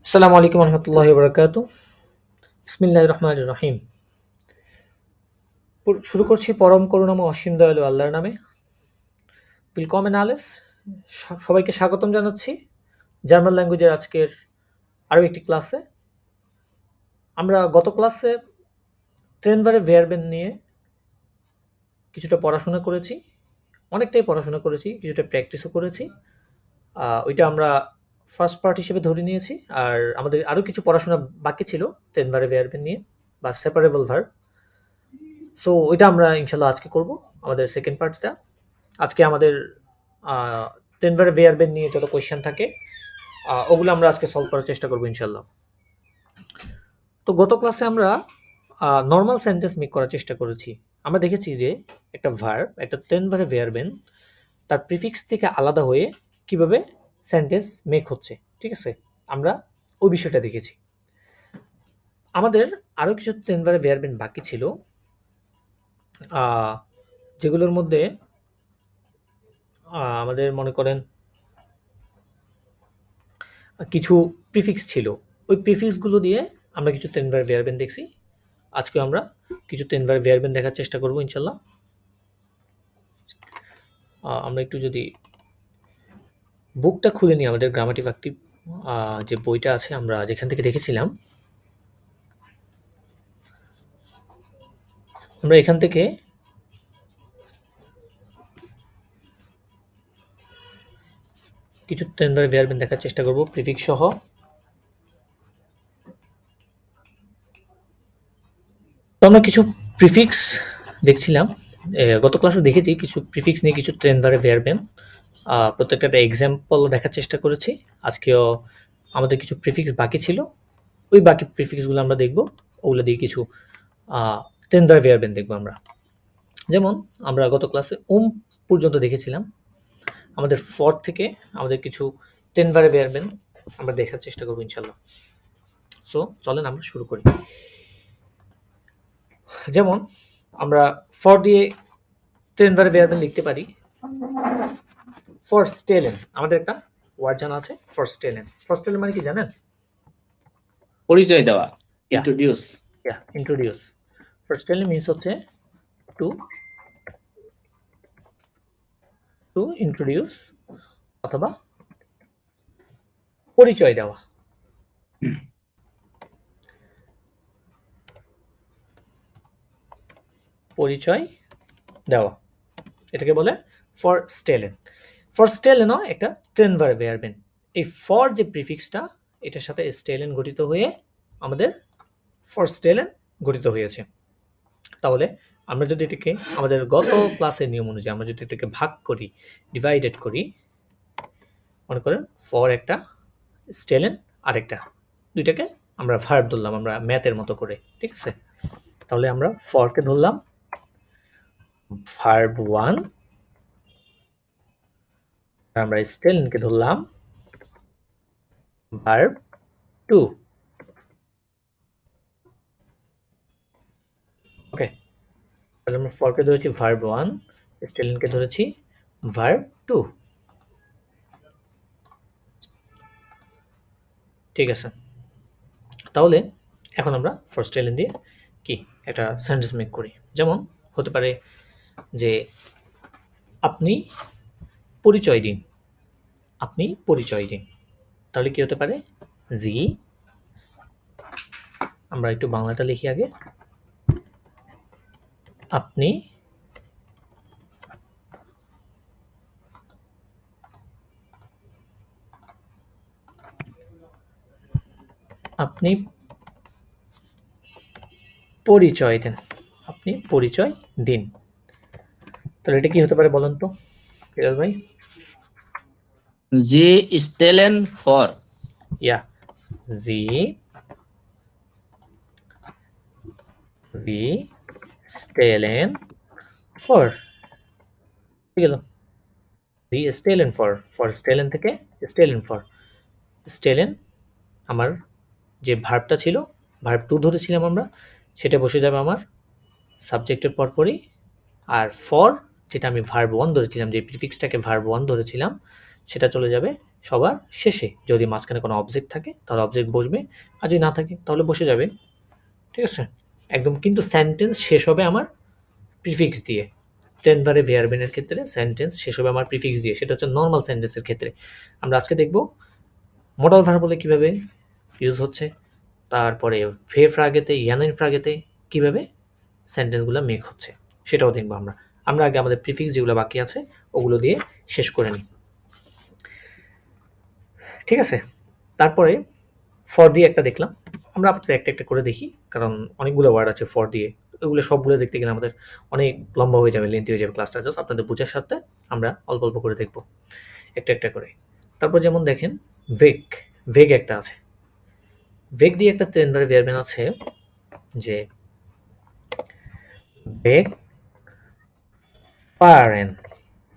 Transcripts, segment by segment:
আসসালামু আলাইকুম রহমতুল্লাহি বারাকাতু। বিসমিল্লাহির রহমানির রহিম। শুরু করছি পরম করুণাময় অসীম দয়ালু আল্লাহর নামে। willkommen alles। সবাইকে স্বাগতম জানাচ্ছি জার্মান ল্যাঙ্গুয়েজের আজকের আরও একটি ক্লাসে। আমরা গত ক্লাসে ট্রেনভারে ভেয়ারবেন নিয়ে কিছুটা পড়াশোনা করেছি, অনেকটাই পড়াশোনা করেছি, কিছুটা প্র্যাকটিসও করেছি। ওইটা আমরা ফার্স্ট পার্ট হিসেবে ধরে নিয়েছি। আর আমাদের আরও কিছু পড়াশোনা বাকি ছিল ট্রেনভারে ভেয়ারবেন নিয়ে বা সেপারেবল ভার্ব। সো ওইটা আমরা ইনশাল্লাহ আজকে করব, আমাদের সেকেন্ড পার্টটা। আজকে আমাদের টেনভারে ভেয়ারবেন নিয়ে যত কোয়েশ্চেন থাকে ওগুলো আমরা আজকে সলভ করার চেষ্টা করবো ইনশাল্লাহ। তো গত ক্লাসে আমরা নর্মাল সেন্টেন্স মেক করার চেষ্টা করেছি। আমরা দেখেছি যে একটা ভার্ব, একটা টেনভারে ভেয়ারবেন তার প্রিফিক্স থেকে আলাদা হয়ে কিভাবে সেন্টেন্স মেক হচ্ছে, ঠিক আছে? আমরা ওই বিষয়টা দেখেছি। আমাদের আরও কিছু টেনভারে ভেয়ারবেন বাকি ছিল, যেগুলোর মধ্যে আমাদের মনে করেন কিছু প্রিফিক্স ছিল। ওই প্রিফিক্সগুলো দিয়ে আমরা কিছু টেনভার ভেয়ারবেন দেখছি। আজকে আমরা কিছু টেনভার ভেয়ারবেন দেখার চেষ্টা করব ইনশাল্লাহ। আমরা একটু যদি বুকটা খুলে নিই, আমাদের গ্রামাটিভ অ্যাক্টিভ যে বইটা আছে আমরা যেখান থেকে দেখেছিলাম, আমরা এখান থেকে কিছু টেনভার ভেয়ারবেন দেখার চেষ্টা করব প্রিফিক্স সহ। তো আমরা কিছু প্রিফিক্স দেখছিলাম, গত ক্লাসে দেখেছি কিছু প্রিফিক্স নিয়ে কিছু টেনভারে ভেয়ারবেন, প্রত্যেকটা একটা এক্সাম্পল দেখার চেষ্টা করেছি। আজকেও আমাদের কিছু প্রিফিক্স বাকি ছিল, ওই বাকি প্রিফিক্সগুলো আমরা দেখব। ওগুলো দিয়ে কিছু টেনভার ভেয়ারবেন দেখবো আমরা। যেমন আমরা গত ক্লাসে পর্যন্ত দেখেছিলাম, আমাদের ফর থেকে আমাদের কিছু টেনভারে ভেয়ারবেন আমরা দেখার চেষ্টা করবো ইনশাল্লাহ। সো চলেন আমরা শুরু করি। যেমন আমরা ফর দিয়ে টেনভারে ভেয়ারবেন লিখতে পারি ফর স্টেলেন। আমাদের একটা ওয়ার্ড জানা আছে ফর স্টেলেন। ফর স্টেলেন মানে কি জানেন? পরিচয় দেওয়া, ইন্ট্রোডিউস। ইন্ট্রোডিউস। ফর স্টেলেন মিন্স হচ্ছে টু ইন্ট্রোডিউস অথবা পরিচয় দেওয়া। পরিচয় দেওয়া, এটাকে বলে ফর স্টেলেন। ফর স্টেলেনও একটা টেনভার ভেয়ারবেন। এই ফর যে প্রিফিক্সটা, এটার সাথে স্টেলেন গঠিত হয়ে আমাদের ফর স্টেলেন গঠিত হয়েছে। তাহলে আমরা যদি এটাকে আমাদের গত ক্লাসের নিয়ম অনুযায়ী আমরা যদি এটাকে ভাগ করি, ডিভাইডেড করি, মনে করেন ফর একটা, স্টেলেন আরেকটা, দুইটাকে আমরা ভার্ব ধরলাম আমরা ম্যাথের মতো করে, ঠিক আছে? তাহলে আমরা ফরকে ধরলাম ভার্ব 1, আমরা স্টেলেনকে ধরলাম ভার্ব 2। ওকে, তাহলে আমরা ফরকে ধরেছি ভার্ব 1, স্টেলেনকে ধরেছি ভার্ব 2। ঠিক আছে, তাহলে এখন আমরা ফর স্টেলেন দিয়ে কি একটা সেন্টেন্স মেক করি। যেমন হতে পারে যে আপনি পরিচয় দিন, আপনি পরিচয় দিন। তাহলে কি হতে পারে? জি, আমরা একটু বাংলাটা লিখি আগে। আপনি আপনি পরিচয় দেন, আপনি পরিচয় দিন। তাহলে এটা কি হতে পারে বলেন তো বিলাল ভাই? জি স্টেলেন ফর। ইয়া, জি স্টেলেন ফর। ঠিক গেল, জি স্টেলেন ফর, ফর স্টেলেন থেকে স্টেলেন ফর। স্টেলেন আমার যে ভার্বটা ছিল, ভার্ব 2 ধরেছিলাম আমরা, সেটা বসে যাবে আমার সাবজেক্টের পরপরই। আর ফর যেটা আমি ভার্ব 1 ধরেছিলাম, যে প্রিফিক্সটাকে ভার্ব 1 ধরেছিলাম, সেটা চলে যাবে সবার শেষে। যদি মাঝখানে কোনো অবজেক্ট থাকে তাহলে অবজেক্ট বসবে, আর যদি না থাকে তাহলে বসে যাবে। ঠিক আছে? একদম কিন্তু সেন্টেন্স শেষ হবে আমার প্রিফিক্স দিয়ে। টেনভারে ভেয়ারবেনের ক্ষেত্রে সেন্টেন্স শেষ হবে আমার প্রিফিক্স দিয়ে, সেটা হচ্ছে নর্মাল সেন্টেন্সের ক্ষেত্রে। আমরা আজকে দেখব মডাল ভার্ব বলে কীভাবে ইউজ হচ্ছে, তারপরে ভে ফ্রাগেতে ইয়ানেন ফ্রাগেতে কীভাবে সেন্টেন্সগুলো মেক হচ্ছে সেটাও দেখবো আমরা। আমরা আগে আমাদের প্রিফিক্স যেগুলো বাকি আছে ওগুলো দিয়ে শেষ করে নিই। ঠিক আছে? তারপরে ফর দিয়ে একটা দেখলাম, আমরা আপাতত একটা একটা করে দেখি, কারণ অনেকগুলো ওয়ার্ড আছে ফর দিয়ে, ওগুলো সবগুলো দেখতে গেলে আমাদের অনেক লম্বা হয়ে যাবে, লেন্থি হয়ে যাবে ক্লাসটা। জাস্ট আপনাদের বোঝার সাথে আমরা অল্প অল্প করে দেখব একটা একটা করে। তারপর যেমন দেখেন ভেগ, ভেগ একটা আছে। ভেগ দিয়ে একটা টেনভারে ভেয়ারবেন আছে যে ভেগ ফারেন,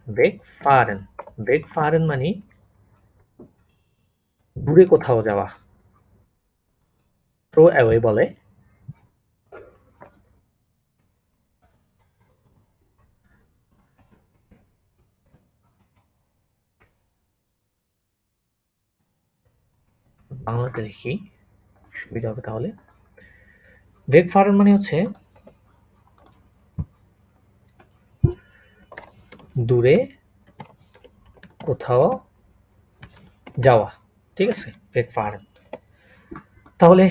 ভেগ ফারেন। ভেগ ফারেন মানে দূরে কোথাও যাওয়া, থ্রো অ্যাওয়ে বলে। বাংলাতে দেখি সুবিধা হবে তাহলে। ভেগ ফারেন মানে হচ্ছে দূরে কোথাও যাওয়া। ঠিক আছে? ভেগ ফারেন। তাহলে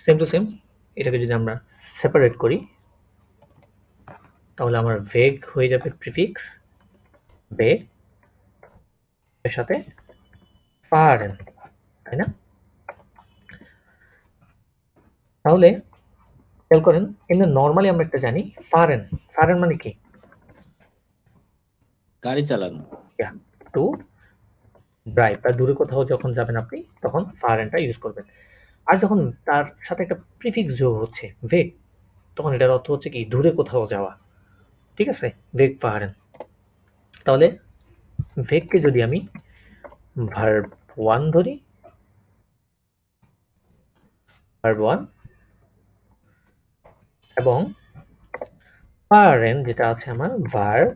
সেম টু সেম এটাকে যদি আমরা সেপারেট করি তাহলে আমার ভেগ হয়ে যাবে প্রিফিক্স ভেগ এর সাথে ফারেন, তাই না? তাহলে খেয়াল করেন, এমনি নর্মালি আমরা একটা জানি ফারেন, ফারেন মানে কি? গাড়ি চালানো। টু ড্রাইভ, বা দূরে কোথাও যখন যাবেন আপনি তখন ফারেনটা ইউজ করবেন। আর যখন তার সাথে একটা প্রিফিক্স যোগ হচ্ছে ভেগ, তখন এটার অর্থ হচ্ছে কি দূরে কোথাও যাওয়া। ঠিক আছে? ভেগ ফারেন। তাহলে ভেগকে যদি আমি ভার্ব ওয়ান ধরি, ভার্ব ওয়ান, এবং ফারেন যেটা আছে আমার ভার্ব,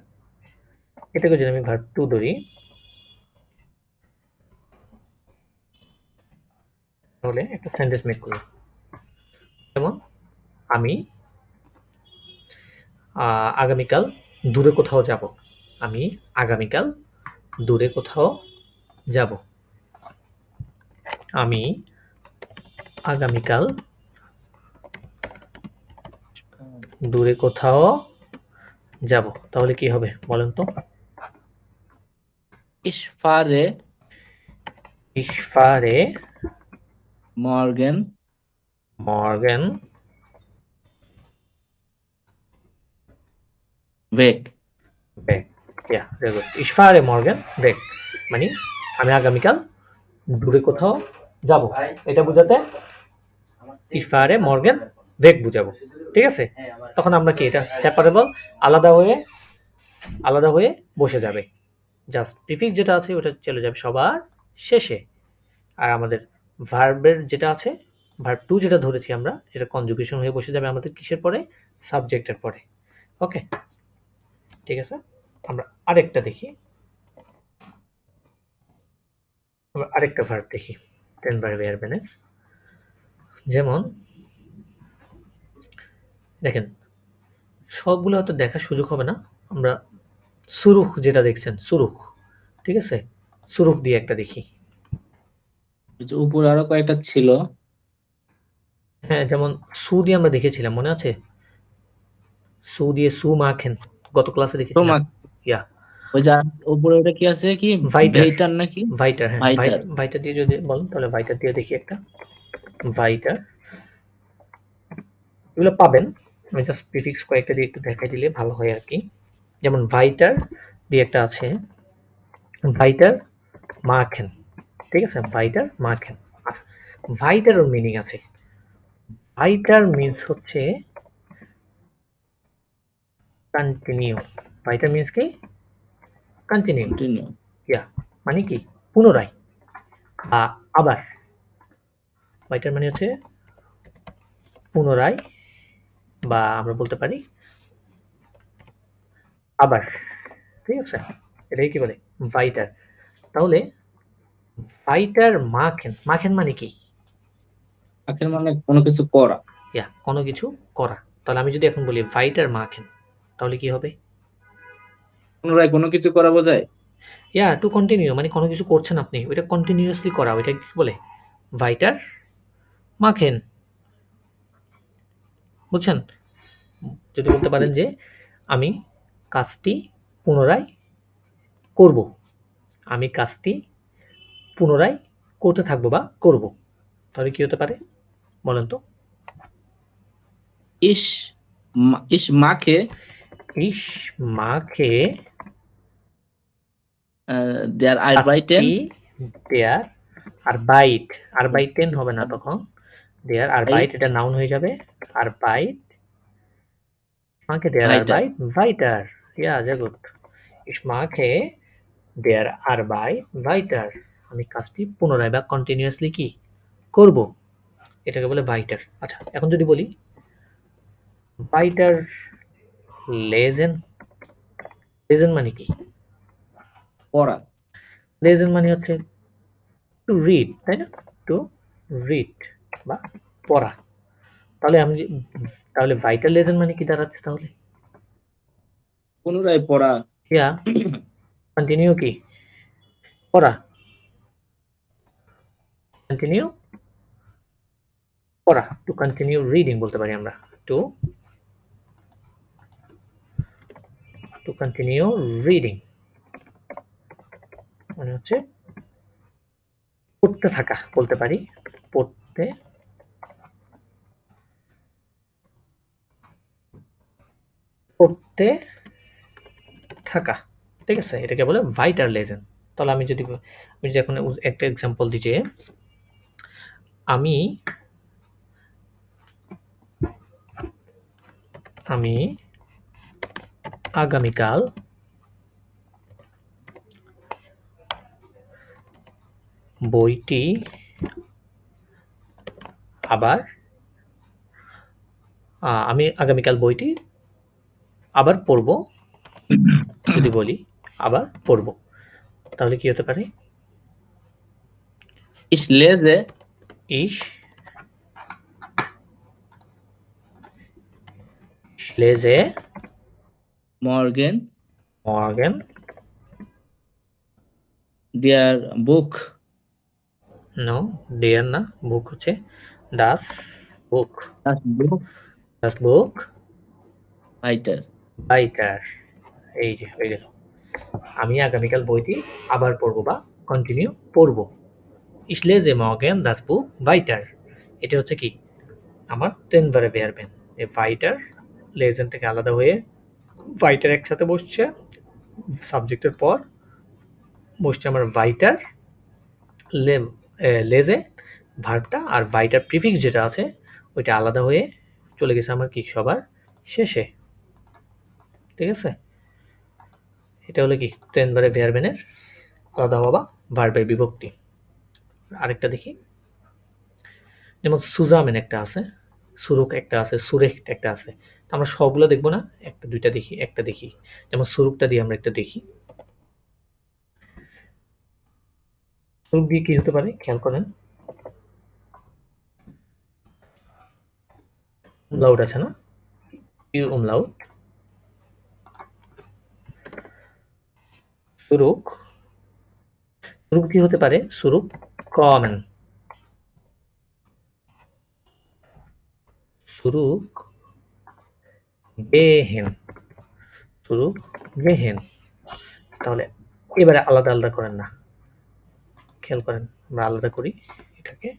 এটাকে যদি আমি ভার্ব টু ধরি, তাহলে একটা সেন্টেন্স মেক করলাম। যেমন আমি আগামীকাল দূরে কোথাও যাব। আমি আগামীকাল দূরে কোথাও যাব। আমি আগামীকাল দূরে কোথাও যাব। তাহলে কি হবে বলেন তো? Ich fahre Ich fahre morgen morgen weg. weg. Yeah, very good. Ich fahre morgen weg মানে আমি আগামীকাল দূরে কোথাও যাব, এটা বোঝাতে Ich fahre morgen weg বুঝাবো। ঠিক আছে? তখন আমরা কি এটা সেপারেবল, আলাদা হয়ে বসে যাবে। জাস্ট প্রিফিক্স যেটা আছে ওটা চলে যাবে সবার শেষে। আর আমাদের ভার্বের যেটা আছে, ভার্ব টু যেটা ধরেছি আমরা, যেটা কনজুগেশন হয়ে বসে যাবে আমাদের কিসের পরে? সাবজেক্টের পরে। ওকে, ঠিক আছে? আমরা আরেকটা দেখি, আমরা আরেকটা ভার্ব দেখি টেনভারে ভেয়ারবেনের। যেমন দেখেন, সবগুলো হয়তো দেখার সুযোগ হবে না, আমরা সুরুখ যেটা দেখছেন সুরুখ, ঠিক আছে? সুরুখ দিয়ে একটা দেখি। উপরে আরো কয়েকটা ছিল। হ্যাঁ, যেমন সু দিয়ে আমরা দেখেছিলাম, মনে আছে? সু দিয়ে সু মাখেন, গত ক্লাসে দেখেছিলাম। ইয়া, ওই যে উপরে ওটা কি আছে কি? ভাইটার নাকি? ভাইটার। হ্যাঁ, ভাইটার। ভাইটার দিয়ে যদি বলেন তাহলে ভাইটার দিয়ে দেখি একটা। ভাইটার এগুলো পাবেন, আমি জাস্ট প্রিফিক্স কয়েকটা দিয়ে একটু দেখাই দিলে ভালো হয় আর কি। যেমন ভাইটার দিয়ে একটা আছে, ভাইটার মাখেন। ঠিক আছে? ভাইটার মাখেন। আচ্ছা, ভাইটারও মিনিং আছে। ভাইটার মিনস হচ্ছে কন্টিনিউ। ভাইটার মিনস কি? কন্টিনিউ। ইয়া, মানে কি? পুনরায়, আবার। ভাইটার মানে হচ্ছে পুনরায়, বা আমরা বলতে পারি আবার। ঠিক আছে? এটাই কি বলে? ভাইটার। তাহলে ভাইটার মাখেন, মাখেন মানে কি? আখের মানে কোনো কিছু করা। ইয়া, কোনো কিছু করা। তাহলে আমি যদি এখন বলি ভাইটার মাখেন, তাহলে কি হবে? পুনরায় কোনো কিছু করা বোঝায়। ইয়া, টু কন্টিনিউ মানে কোনো কিছু করছেন আপনি, ওইটা কন্টিনিউয়াসলি করা, ওইটা কি বলে? ভাইটার মাখেন। বুঝছেন? যদি বলতে জি। পারেন যে আমি কাজটি পুনরায় করব, আমি কাজটি পুনরায় করতে থাকবো বা করব, তাহলে কি হতে পারে বলেন তো? ইস ইস মাখে ইস মাখে দেয়ার আরবাইটেন কাজটি দেয়ার আর বাইট, আর বাইটেন হবে না তখন, দেয়ার আর বাইট, বাইট এটা নাউন হয়ে যাবে। আর বাইট মাখে দেয়ার আর ভাইটার। বাইট ভাইটার। ইয়া sehr gut. Ich mache der Arbeit weiter. আমি কাজটি পুনরায় বা কন্টিনিউয়াসলি কি করব, এটাকে বলে ভাইটার। আচ্ছা, এখন যদি বলি ভাইটার লেজেন, লেজেন মানে কি? পড়া। লেজেন মানে হচ্ছে টু রিড, তাই না? টু রিড বা পড়া। তাহলে আমি তাহলে ভাইটাল লেজেন মানে কি দাঁড়াচ্ছে তাহলে? পুনরায় পড়া। ইয়া, কন্টিনিউ কি পড়া, কন্টিনিউ পড়া, টু কন্টিনিউ রিডিং বলতে পারি আমরা। টু টু কন্টিনিউ রিডিং মানে হচ্ছে পড়তে থাকা বলতে পারি, পড়তে পড়তে থাকা। ঠিক আছে, এটাকে বলে ভাইটাল লেজেন। তাহলে আমি যদি এখন একটা এক্সাম্পল দিই যে আমি আমি আগামীকাল বইটি আবার আমি আগামীকাল বইটি আবার পড়ব, যদি বলি আবার পড়ব, তাহলে কি হতে পারে? ইস লেজে Ich lese মর্গেন morgen দেয়ার বুক। no, der না, বুক হচ্ছে das Buch, das Buch das Buch weiter. weiter। এই যে হয়ে গেল, আমি আগামীকাল বইটি আবার পড়ব বা কন্টিনিউ পড়ব। Ich lese morgen das Buch weiter। এটা হচ্ছে কি আমার ten বারে বেরবেন, এই weiter লেজেন থেকে আলাদা হয়ে weiter একসাথে বসছে, সাবজেক্টের পর বসছে আমার weiter লেজে ভার্বটা, আর ভাইটার প্রিফিক্স যেটা আছে ওইটা আলাদা হয়ে চলে গেছে আমার কি সবার শেষে। ঠিক আছে, এটা হলো কি টেন বারে ভেয়ারবেনের আলাদা হওয়া বা ভার্বের বিভক্তি। আরেকটা দেখি, যেমন সুজামেন একটা আছে, সুরুক একটা আছে, সুরেখ একটা আছে। আমরা সবগুলো দেখবো না, একটা দুইটা দেখি, একটা দেখি। যেমন সুরুকটা দিয়ে আমরা একটা দেখি, সুরুক দিয়ে কি হতে পারে খেয়াল করেন। উমলাউট আছে না, ইউ উমলাউট। সুরুক, সুরুক কি হতে পারে? সুরুক কমেন, সুরুক গেহেন, সুরুক গেহেন। তাহলে এবারে আলাদা আলাদা করেন না, খেয়াল করেন, আমরা আলাদা করি এটাকে।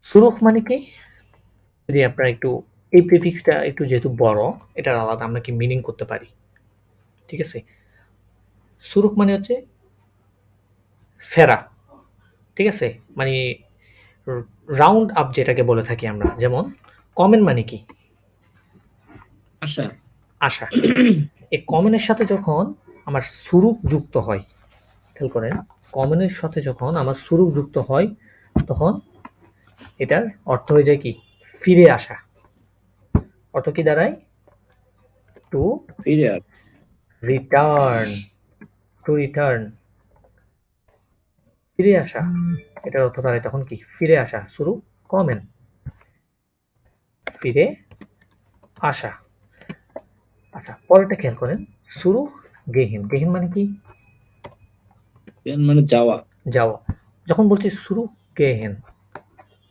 সুরুখ মানে কি? যদি আপনারা একটু এই প্রিফিক্সটা একটু যেহেতু বড়, এটার আলাদা আমরা কি মিনিং করতে পারি। ঠিক আছে, সুরুখ মানে হচ্ছে ফেরা। ঠিক আছে, মানে রাউন্ড আপ যেটাকে বলে থাকি আমরা। যেমন কমেন মানে কি? আশা। আশা। এই কমেনের সাথে যখন আমার সুরুক যুক্ত হয়, খেয়াল করেন, কমেনের সাথে যখন আমার সুরুক যুক্ত হয় তখন এটার অর্থ হয়ে যায় কি ফিরে আসা। অর্থ কি দাঁড়ায়? টু ফিরে আস। রিটার্ন, টু রিটার্ন, ফিরে আসা। এটার অর্থ দাঁড়ায় তখন কি? ফিরে আসা। শুরু কমেন, ফিরে আসা। আচ্ছা, পরেরটা খেয়াল করেন। শুরু গেহিন, গেহিন মানে কি? মানে যাওয়া। যাওয়া। যখন বলছি শুরু গেহিন,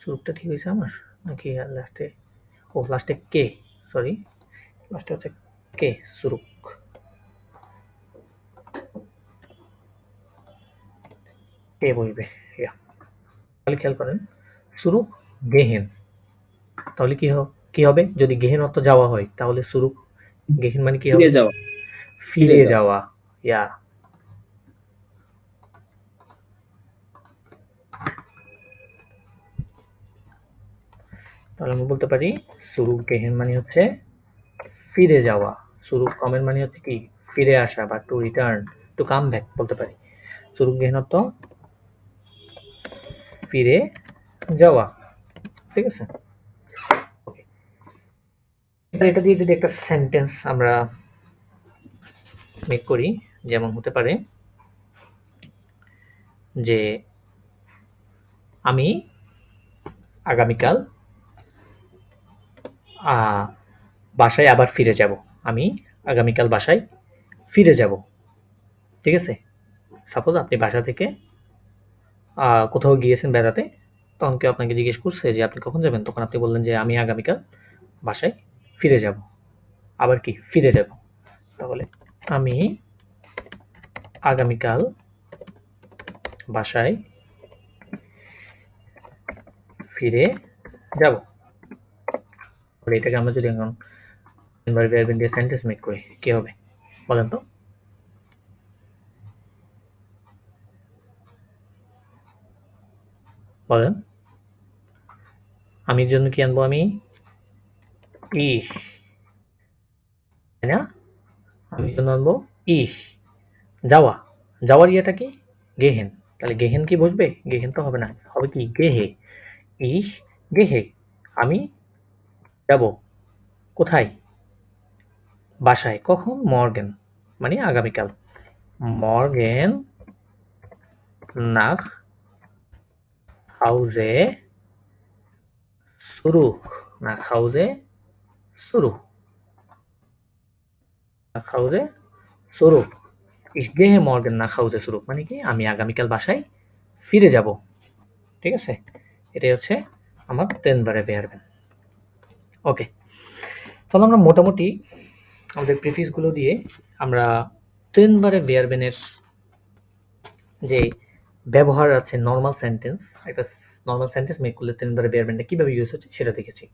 শুরুটা ঠিক হয়েছে আমার নাকি লাস্টে? ও লাস্টে কে, সরি, লাস্টে হচ্ছে কে, সুরুক, কে বসবে। তাহলে খেয়াল করেন, সুরুক গেহেন, তাহলে কি হবে? যদি গেহেন অর্থ যাওয়া হয় তাহলে সুরুক গেহেন মানে কি হবে? ফিরে যাওয়া। ফিরে যাওয়া। ইয়া, তাহলে আমরা বলতে পারি সুরুক গেহেন মানে হচ্ছে ফিরে যাওয়া। সুরুক কমেন মানে হচ্ছে কি? ফিরে আসা বা to return, to come back বলতে পারি। সুরুক গেহেন অর্থ ফিরে যাওয়া। ঠিক আছে, ওকে। এবার এটা দিয়ে যদি একটা সেন্টেন্স আমরা মেক করি, যেমন হতে পারে যে আমি আগামীকাল বাসায় আবার ফিরে যাব। আমি আগামীকাল বাসায় ফিরে যাব। ঠিক আছে, সাপোজ আপনি বাসা থেকে কোথাও গিয়েছেন বেড়াতে, তখন কেউ আপনাকে জিজ্ঞেস করছে যে আপনি কখন যাবেন, তখন আপনি বললেন যে আমি আগামীকাল বাসায় ফিরে যাব। আবার কি? ফিরে যাব। তাহলে আমি আগামীকাল বাসায় ফিরে যাব। তাহলে এটাকে আমরা যদি এখন ভার্ব দিয়ে সেন্টেন্স মেক করি, কি হবে বলেন তো? বলেন। আমির জন্য কি আনবো? আমি ইস, তাই না? আমির জন্য আনবো ইস। যাওয়া, যাওয়ার ইয়েটা কি? গেহেন। তাহলে গেহেন কি বসবে? গেহেন তো হবে না, হবে কি? গেহে। ইস গেহে, আমি যাব। কোথায়? বাসায়। কখন? মর্গেন, মানে আগামীকাল। মর্গেন নাখ হাউজে সুরুখ, নাখ হাউজে সুরুখ, নাখ হাউজে সুরুখ। ইস গেহে মর্গেন নাখ হাউজে সুরুখ মানে কি? আমি আগামীকাল বাসায় ফিরে যাব। ঠিক আছে, এটাই হচ্ছে আমার তেনবারে বেয়ারবেন। ওকে, তাহলে আমরা মোটামুটি আমাদের প্রিফিক্সগুলো দিয়ে আমরা তেনবারে বেয়ারবেনের যে ব্যবহার আছে, নর্মাল সেন্টেন্স, একটা নর্মাল সেন্টেন্স মেক করলে তেনবারে বেয়ারবেনটা কিভাবে ইউজ হচ্ছে সেটা দেখেছি।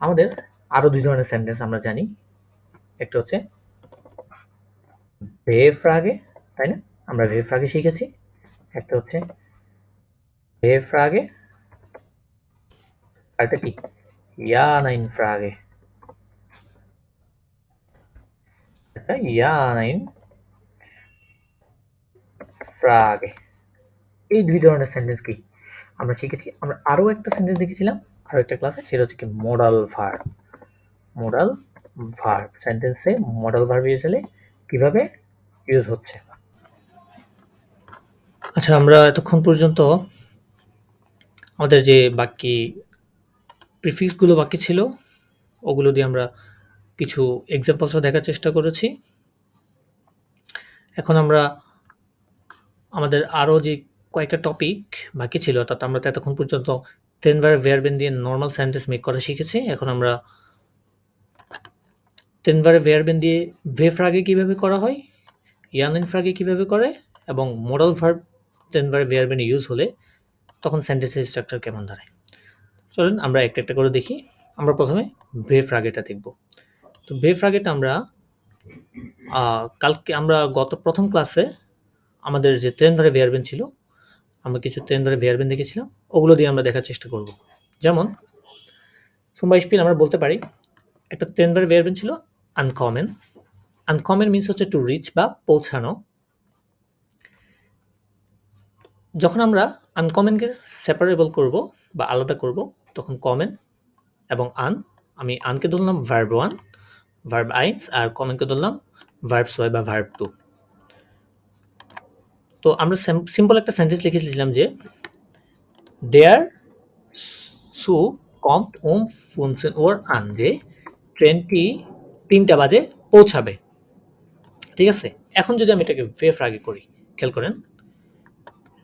আমাদের আরো দুই ধরনের সেন্টেন্স আমরা জানি। একটা হচ্ছে ভে ফ্রাগে, তাই না? আমরা ভে ফ্রাগে শিখেছি। একটা হচ্ছে ভে ফ্রাগে, আরেকটা কি? ইয়া নাইন ফ্রাগে, ইয়া নাইন ফ্রাগে। এই দুই ধরনের সেন্টেন্স কি আমরা শিখেছি। আমরা আরো একটা সেন্টেন্স দেখেছিলাম আরো একটা ক্লাসে, সেটা হচ্ছে কি? Modal verb. মোডাল ভার্ব সেন্টেন্সে মোডাল ভার্ব ইউজ হলে কিভাবে ইউজ হচ্ছে। আচ্ছা, আমরা এতক্ষণ পর্যন্ত আমাদের যে বাকি প্রিফিক্সগুলো বাকি ছিল ওগুলো দিয়ে আমরা কিছু এক্সাম্পলসও দেখার চেষ্টা করেছি। এখন আমরা আমাদের আরো যে কয়েকটা টপিক বাকি ছিল, অর্থাৎ আমরা তো এতক্ষণ পর্যন্ত তেনভারে ভার্বেন দিয়ে নর্মাল সেন্টেন্স মেক করা শিখেছি। এখন আমরা তেনভারে ভার্বেন দিয়ে ভে ফ্রাগে কিভাবে করা হয়, ইয়ান ফ্রাগে কিভাবে করে, এবং মোডাল ভার্ব তেনভারে ভার্বেন ইউজ হলে তখন সেন্টেন্সের স্ট্রাকচার কেমন দাঁড়ায়। চলুন আমরা একটা একটা করে দেখি। আমরা প্রথমে ভে ফ্রাগেটা দেখব। তো ভে ফ্রাগেটা আমরা কালকে আমরা গত প্রথম ক্লাসে আমাদের যে তেনভারে ভার্বেন ছিল, আমরা কিছু তেনভারে ভার্বেন দেখেছিলাম, ওগুলো দিয়ে আমরা দেখার চেষ্টা করব। যেমন zum Beispiel আমরা বলতে পারি একটা তেনভারে ভার্বেন ছিল আনকমন। আনকমন মিন্স হচ্ছে টু রিচ বা পৌঁছানো। যখন আমরা আনকমনকে সেপারেবল করব বা আলাদা করব, তখন কমন এবং আন, আমি আনকে ধরলাম ভার্ব ওয়ান, ভার্ব আইন্স আর কমনকে ধরলাম ভার্ব সোয় বা ভার্ব টু। তো আমরা সিম্পল একটা সেন্টেন্স লিখেছিলাম যে দেয়ার সু কম্ট ফুনসেন ওর আন, যে ট্রেনটি 3টা বাজে পৌঁছাবে। ঠিক আছে, এখন যদি আমি এটাকে ভেফ আগে করি, খেয়াল করেন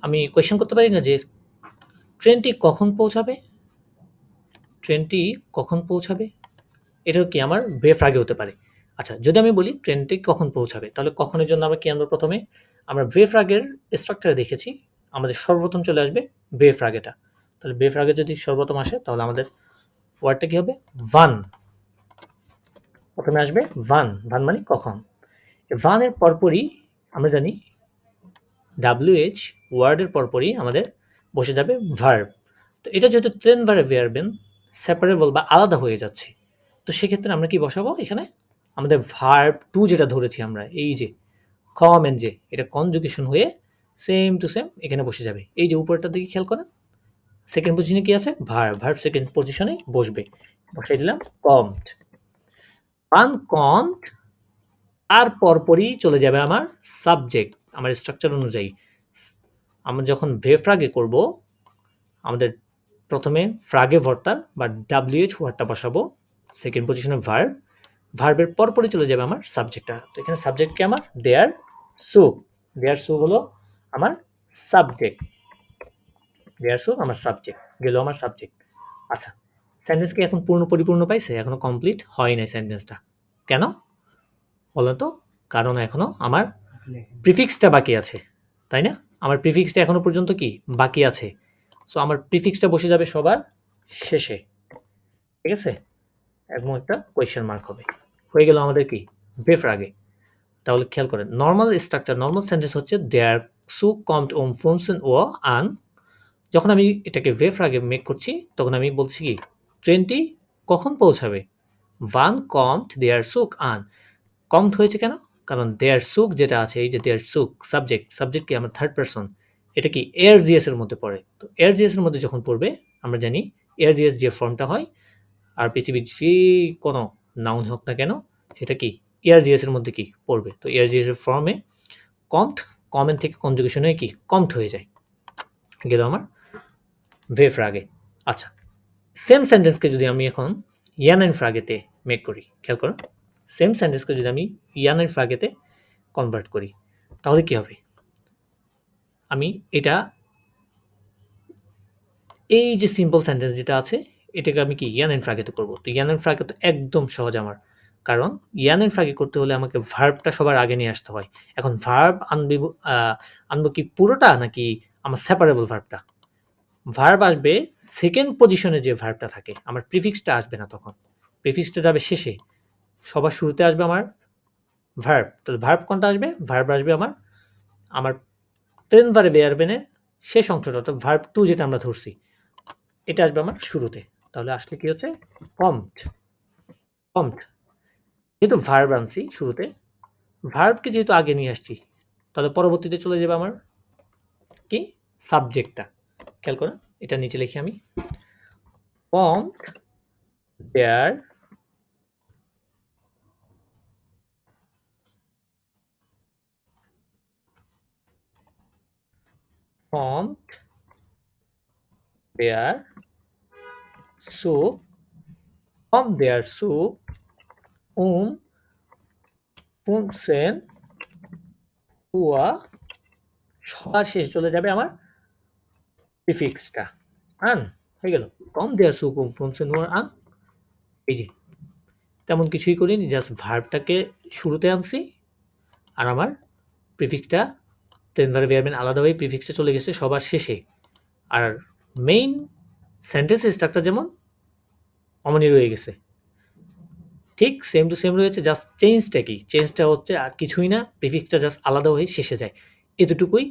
আমি কোয়েশ্চেন করতে পারি না যে ট্রেনটি কখন পৌঁছাবে, ট্রেনটি কখন পৌঁছাবে, এটাও কি আমার ভেফ আগে হতে পারে। আচ্ছা, যদি আমি বলি ট্রেনটি কখন পৌঁছাবে, তাহলে কখনের জন্য আমরা কি আনবো? প্রথমে আমরা ভেফ আগের স্ট্রাকচারে দেখেছি আমাদের সর্বপ্রথম চলে আসবে ভেফ আগেটা। তাহলে ভেফ আগে যদি সর্বপ্রথম আসে তাহলে আমাদের ওয়ার্ডটা কি হবে? ভান। প্রথমে আসবে ভান, ভান মানে কখন। ভানের পরপরই আমরা জানি WH ওয়ার্ডের পরপরই আমাদের বসে যাবে ভার্ব। তো এটা যেহেতু ট্রেন ভার্ব ভার্বেন সেপারেবল বা আলাদা হয়ে যাচ্ছে, তো সেক্ষেত্রে আমরা কি বসাবো এখানে? আমাদের ভার্ব টু যেটা ধরেছি আমরা, এই যে কম এন্ড যে, এটা কনজুগেশন হয়ে সেম টু সেম এখানে বসে যাবে। এই যে উপরটার দিকে খেয়াল করেন, সেকেন্ড পজিশনে কি আছে? ভার্ব, ভার্ব সেকেন্ড পজিশনে বসবে, বসাই দিলাম কমড। আনকন্ট আর পরপরই চলে যাবে আমার সাবজেক্ট, আমার স্ট্রাকচার অনুযায়ী। আমরা যখন ভে ফ্রাগে করব, আমাদের প্রথমে ফ্রাগে ভর্তার বা WH ওয়ার্ডটা বসাবো, সেকেন্ড পজিশনে ভার্ব, ভার্বের পরপরই চলে যাবে আমার সাবজেক্টটা। তো এখানে সাবজেক্ট কি আমার? দেয়ার সু। দেয়ার সু হলো আমার সাবজেক্ট, দেয়ার সু আমার সাবজেক্ট, গেল আমার সাবজেক্ট। আচ্ছা, সেন্টেন্স কি এখন পূর্ণ পরিপূর্ণ পাইছে? এখনো কমপ্লিট হয় নাই সেন্টেন্সটা। কেন বলো তো? কারণ এখনো আমার প্রিফিক্সটা বাকি আছে, তাই না? আমার প্রিফিক্সটা এখনো পর্যন্ত কি বাকি আছে। সো আমার প্রিফিক্সটা বসে যাবে সবার শেষে, ঠিক আছে? এবং একটা কোয়েশ্চেন মার্ক হবে। হয়ে গেল আমাদের কি বেফ আগে। তাহলে খেয়াল করেন নর্মাল স্ট্রাকচার, নর্মাল সেন্টেন্স হচ্ছে দেয়ার সু কমড ওম ফুনসেন ও আন। যখন আমি এটাকে ভেফ আগে মেক করছি তখন আমি বলছি কি ট্রেনটি কখন পৌঁছাবে? ভান কমড দেয়ার সুক আন। কমড হয়েছে কেন? কারণ দেয়ার সুক যেটা আছে, এই যে দেয়ার সুক সাবজেক্ট, সাবজেক্ট কি আমার থার্ড পারসন, এটা কি এয়ার জিএস এর মধ্যে পড়ে। তো এয়ার জিএস এর মধ্যে যখন পড়বে আমরা জানি এয়ার জিএস যে ফর্মটা হয়, আর পৃথিবীর যে কোনো নাউন হোক না কেন সেটা কি এয়ার জিএস এর মধ্যে কি পড়বে। তো এয়ার জিএস এর ফর্মে কমড, কমেন থেকে কনজুগেশন হয়ে কি কমড হয়ে যায়, গেল আমার ভেফ আগে। আচ্ছা, সেম সেন্টেন্সকে যদি আমি এখন ইয়ান এন্ড ফ্রাগেতে মেক করি, খেয়াল করুন সেম সেন্টেন্সকে যদি আমি ইয়ান এন্ড ফ্রাগেতে কনভার্ট করি তাহলে কি হবে? আমি এটা, এই যে সিম্পল সেন্টেন্স যেটা আছে এটাকে আমি কি ইয়ান এন্ড ফ্রাগেতে করবো। তো ইয়ান এন্ড ফ্রাগে তো একদম সহজ আমার, কারণ ইয়ান এন্ড ফ্রাগে করতে হলে আমাকে ভার্বটা সবার আগে নিয়ে আসতে হয়। এখন ভার্ব আনবো কি পুরোটা নাকি আমার সেপারেবল ভার্বটা? ভার্ব আসবে সেকেন্ড পজিশনে, যে ভার্বটা থাকে আমার প্রিফিক্সটা আসবে না, তখন প্রিফিক্সটা যাবে শেষে, সবার শুরুতে আসবে আমার ভার্ব। তাহলে ভার্ব কোনটা আসবে? ভার্ব আসবে আমার আমার ট্রেন ভার্বে এয়ারবেনের শেষ অংশটা, অর্থাৎ ভার্ব টু যেটা আমরা ধরছি এটা আসবে আমার শুরুতে। তাহলে আসলে কি হচ্ছে? কমড। কমড যেহেতু ভার্ব আনছি শুরুতে, ভার্বকে যেহেতু আগে নিয়ে আসছি, তাহলে পরবর্তীতে চলে যাবে আমার কি সাবজেক্টটা। খেয়াল করেন এটা নিচে লিখি আমি, কমড দেয়ার কমড দেয়ার সু, কম দেয়ার সু উম ফুনসেন হুয়া, সবার শেষ চলে যাবে আমার প্রিফিক্সটা আন, হয়ে গেল কম দেয়ার সু উম ফুনসেন হুয়া আন। এই যে তেমন কিছুই করিনি, জাস্ট ভার্বটাকে শুরুতে আনছি আর আমার প্রিফিক্সটা টেন ভার্ব এয়ারবেন আলাদাভাবে প্রিফিক্সটা চলে গেছে সবার শেষে। আর মেইন সেন্টেন্সের স্ট্রাকচার যেমন অমনই রয়ে গেছে, ঠিক সেম টু সেম রয়েছে, জাস্ট চেঞ্জটা কি? চেঞ্জটা হচ্ছে আর কিছুই না, প্রিফিক্সটা জাস্ট আলাদা হয়ে শেষে যায়, এতটুকুই।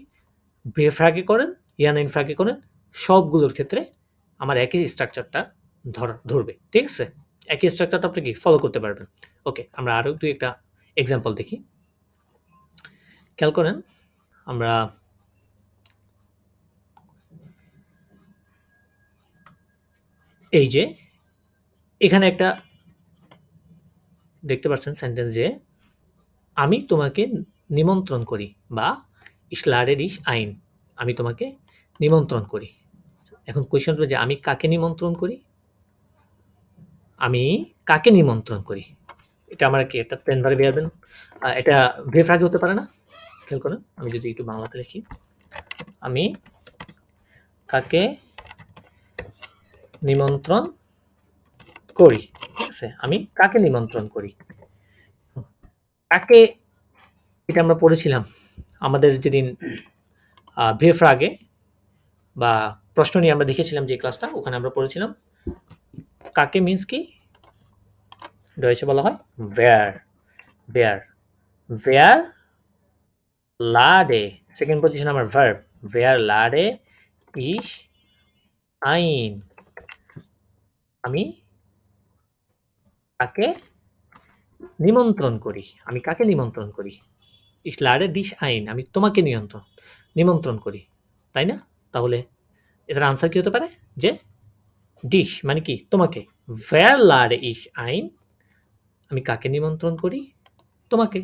ফ্রাগে করেন ইয়ান ইন ফ্রাগে করেন, সবগুলোর ক্ষেত্রে আমার একই স্ট্রাকচারটা ধরবে, ঠিক আছে? একই স্ট্রাকচারটা আপনি কি ফলো করতে পারবেন। ওকে, আমরা আরও একটু একটা এক্সাম্পল দেখি, খেয়াল করেন আমরা এই যে এখানে একটা দেখতে পাচ্ছেন সেন্টেন্স যে আমি তোমাকে নিমন্ত্রণ করি বা ich lade dich ein, আমি তোমাকে নিমন্ত্রণ করি। এখন কোয়েশ্চেন হলো যে আমি কাকে নিমন্ত্রণ করি? আমি কাকে নিমন্ত্রণ করি? এটা আমার কি একটা প্লেন ভার্ব এরবেন এটা ভেভ আগে হতে পারে না? খেয়াল করেন আমি যদি একটু বাংলাতে লিখি আমি কাকে নিমন্ত্রণ করি, ঠিক আছে? আমি কাকে নিমন্ত্রণ করি? কাকে এটা আমরা পড়েছিলাম আমাদের যেদিন ভেভ আগে বা প্রশ্ন নিয়ে আমরা দেখেছিলাম যে ক্লাসটা ওখানে আমরা পড়েছিলাম কাকে মিন্স কি ডয়েচে বলা হয় where where where lade second position আমার verb where lade ich ein আমি কাকে নিমন্ত্রণ করি, আমি কাকে নিমন্ত্রণ করি? ich lade dich ein আমি তোমাকে নিমন্ত্রণ করি, তাই না? তাহলে এটার আনসার কি হতে পারে যে ডিশ মানে কি তোমাকে where lade ich ein আমি কাকে নিমন্ত্রণ করি? তোমাকে।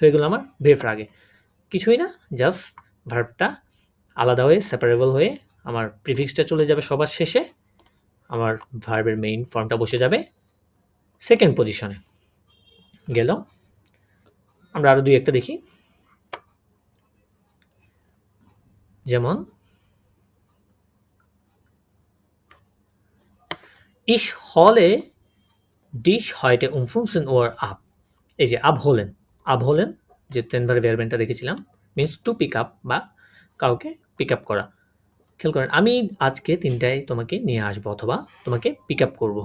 হয়ে গেল আমার ভেভ আগে কিছুই না, জাস্ট ভার্বটা আলাদা হয়ে সেপারেবল হয়ে আমার প্রিফিক্সটা চলে যাবে সবার শেষে, আমার ভার্বের মেইন ফর্মটা বসে যাবে সেকেন্ড পজিশনে। গেল আমরা আরো দুই একটা দেখি, যেমন ich hole dich heute um 15 Uhr ab এই যে abholen যে টেন ভার্ব এরবেনটা দেখেছিলাম মিন্স টু পিক আপ বা কাউকে পিক আপ করা। খেয়াল করেন আমি আজকে 3টায় তোমাকে নিয়ে আসবো অথবা তোমাকে পিক আপ করবো।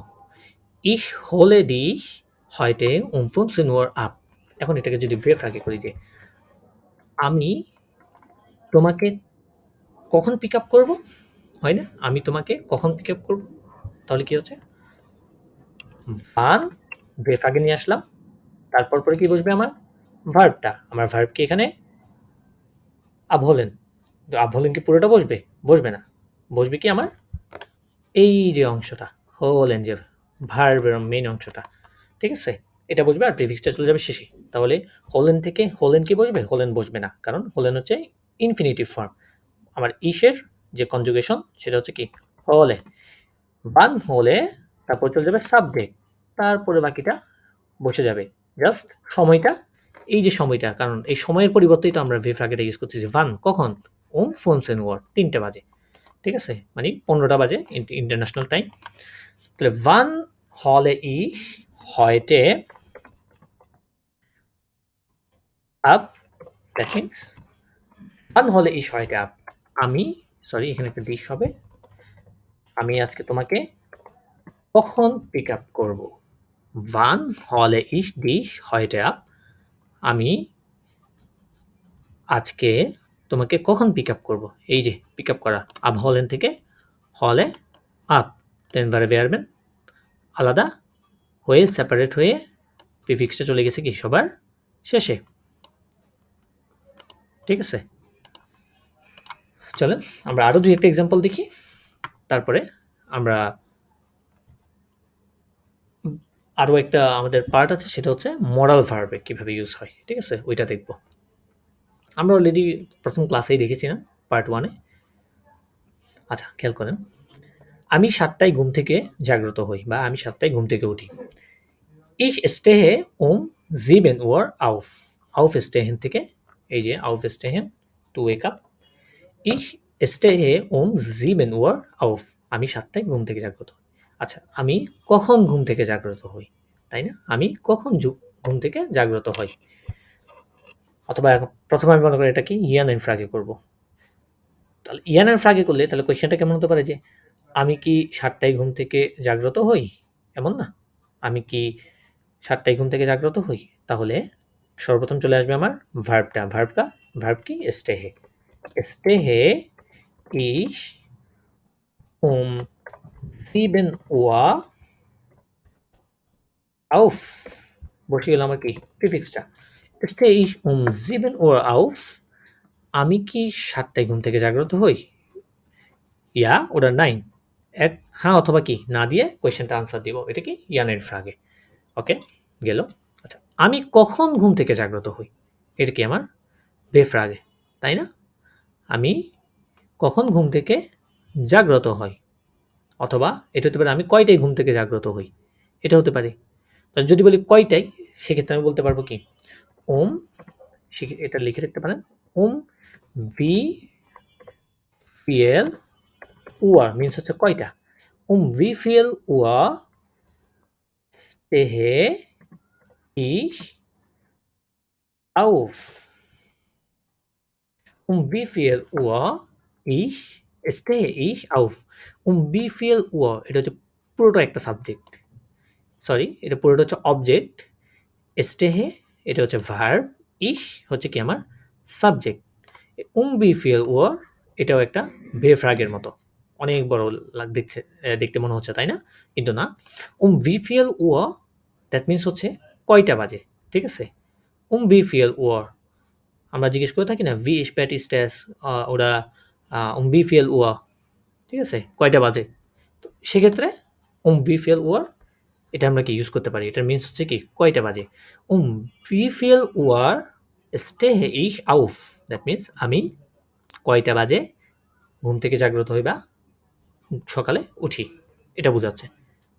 ich hole dich heute um 15 Uhr ab এখন এটাকে যদি ভেভ আগে করি যে আমি তোমাকে কখন পিক আপ করবো, হয় না? আমি তোমাকে কখন পিক আপ করবো, তাহলে কি হচ্ছে ভান ভেভ আগে নিয়ে আসলাম, তারপর পরে কি বসবে আমার ভার্বটা, আমার ভার্ব কি এখানে abholen, তো abholen কি পুরোটা বসবে? বসবে না, বসবে কি আমার এই যে অংশটা হোলেন যে ভার্বের মেইন অংশটা, ঠিক আছে? এটা বসবে আর প্রিফিক্সটা চলে যাবে শেষে। তাহলে হোলেন থেকে হোলেন কি বসবে? হোলেন বসবে না, কারণ হোলেন হচ্ছে ইনফিনিটিভ ফর্ম। আমার ইসের যে কনজুগেশন সেটা হচ্ছে কি হলে, বান হলে তারপর চলে যাবে সাবজেক্ট, তারপরে বাকিটা বসে যাবে। জাস্ট সময়টা এই যে সময়টা, কারণ এই সময়ের পরিবর্তেই তো আমরা ভেভ আগেটা ইউজ করতেছি ভান কখন ফোনসেন ওয়ার্ড 3টে বাজে, ঠিক আছে? মানে 15টা বাজে ইন্টারন্যাশনাল টাইম। তাহলে wann hole ich heute ab that means wann hole ich heute ab আমি সরি এখানে একটা দিশ হবে, আমি আজকে তোমাকে কখন পিক আপ করব। wann hole ich dich heute ab আমি আজকে তোমাকে কখন পিক আপ করব। এই যে পিক আপ করা abholen থেকে হলে আপ টেন ভার্বে আসবেন আলাদা হয়ে সেপারেট হয়ে প্রিফিক্সটা চলে গেছে কি সবার শেষে, ঠিক আছে? চলেন আমরা আরো দুই একটা এক্সাম্পল দেখি, তারপরে আমরা আরো একটা আমাদের পার্ট আছে সেটা হচ্ছে মরাল ভার্বে কিভাবে ইউজ হয়, ঠিক আছে? ওইটা দেখব। আমরা অলরেডি প্রথম ক্লাসেই দেখেছি না পার্ট 1-এ। আচ্ছা খেয়াল করেন আমি 7টায় ঘুম থেকে জাগ্রত হই বা আমি 7টায় ঘুম থেকে উঠি। ich stehe um 7 Uhr auf aufstehen থেকে এই যে aufstehen to wake up ich stehe um 7 Uhr auf আমি 7টায় ঘুম থেকে জাগ্রত হই। আচ্ছা আমি কখন ঘুম থেকে জাগ্রত হই, তাই না? আমি কখন ঘুম থেকে জাগ্রত হই, অথবা প্রথমে আমি মনে করি এটা কি ইয়ানের ফ্রাগে করব। তাহলে ইয়ানের ফ্রাগে করলে তাহলে কোয়েশ্চেনটা কেমন হতে পারে যে আমি কি 7টায় ঘুম থেকে জাগ্রত হই, এমন না? আমি কি 7টায় ঘুম থেকে জাগ্রত হই, তাহলে সর্বপ্রথম চলে আসবে আমার ভার্বটা, ভার্ব কি stehe stehe ich um 7 Uhr auf বসে গেল আমার কি প্রিফিক্সটা stehe ich um 7 Uhr auf আমি কি 7টায় ঘুম থেকে জাগ্রত হই, ইয়া ওটা নাইন এক হ্যাঁ অথবা কি না দিয়ে কোয়েশ্চেনটা আনসার দিব, এটা কি ইয়ানের ফ্রাগে। ওকে গেল। আমি কখন ঘুম থেকে জাগ্রত হই, এটা কি আমার বেফ্রাগে, তাই না? আমি কখন ঘুম থেকে জাগ্রত হই, অথবা এটা হতে পারে আমি কয়টায় ঘুম থেকে জাগ্রত হই, এটা হতে পারে। যদি বলি কয়টায়, সেক্ষেত্রে আমি বলতে পারবো কি, ওম, এটা লিখে রাখতে পারেন, ওম ভি ফিয়েল উয়ার মিনস হচ্ছে কয়টা, ভি ফিয়েল উয়া স্টেহে ইস আউফ, wie viel Uhr ich stehe ich auf, wie viel Uhr এটা হচ্ছে পুরোটা একটা সাবজেক্ট, সরি এটা পুরোটা হচ্ছে অবজেক্ট, stehe এটা হচ্ছে ভার্ব, ich হচ্ছে কি আমার সাবজেক্ট, wie viel Uhr এটাও একটা বেফ্রাগের মতো, অনেক বড় দেখতে মনে হচ্ছে, তাই না? কিন্তু না, wie viel Uhr that means হচ্ছে কয়টা বাজে, ঠিক আছে? wie viel Uhr আমরা জিজ্ঞেস করে থাকি না, ভি স্প্যাট স্ট্যাস ওরা বি ফিএল ওয়া, ঠিক আছে, কয়টা বাজে? তো সেক্ষেত্রে বি ফিএল ওয়ার এটা আমরা কি ইউজ করতে পারি, এটার মিনস হচ্ছে কি কয়টা বাজে, বি ফিএল ওয়ার স্টে ইশ আউফ, দ্যাট মিনস আমি কয়টা বাজে ঘুম থেকে জাগ্রত হই বা সকালে উঠি, এটা বোঝাচ্ছে,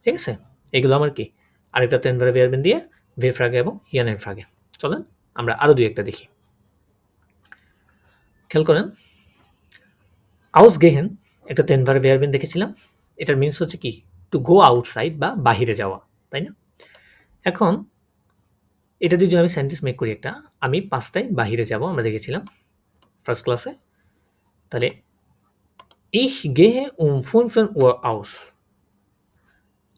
ঠিক আছে? এগুলো আমার কি আরেকটা তেনভারে ভেয়ারবেন দিয়ে ভে ফ্রাগে এবং ইয়ানের ফ্রাগে। চলেন আমরা আরও দুই একটা দেখি, খেয়াল করেন। আউসগেহেন একটা তেনভারে ভেয়ারবেন দেখেছিলাম, এটার মিনস হচ্ছে কি টু গো আউটসাইড বা বাহিরে যাওয়া, তাই না? এখন এটা দিয়ে যদি আমি সেন্টেন্স মেক করি একটা, আমি 5টায় বাহিরে যাব, আমরা দেখেছিলাম ফার্স্ট ক্লাসে, তাহলে ich gehe um 15 Uhr aus,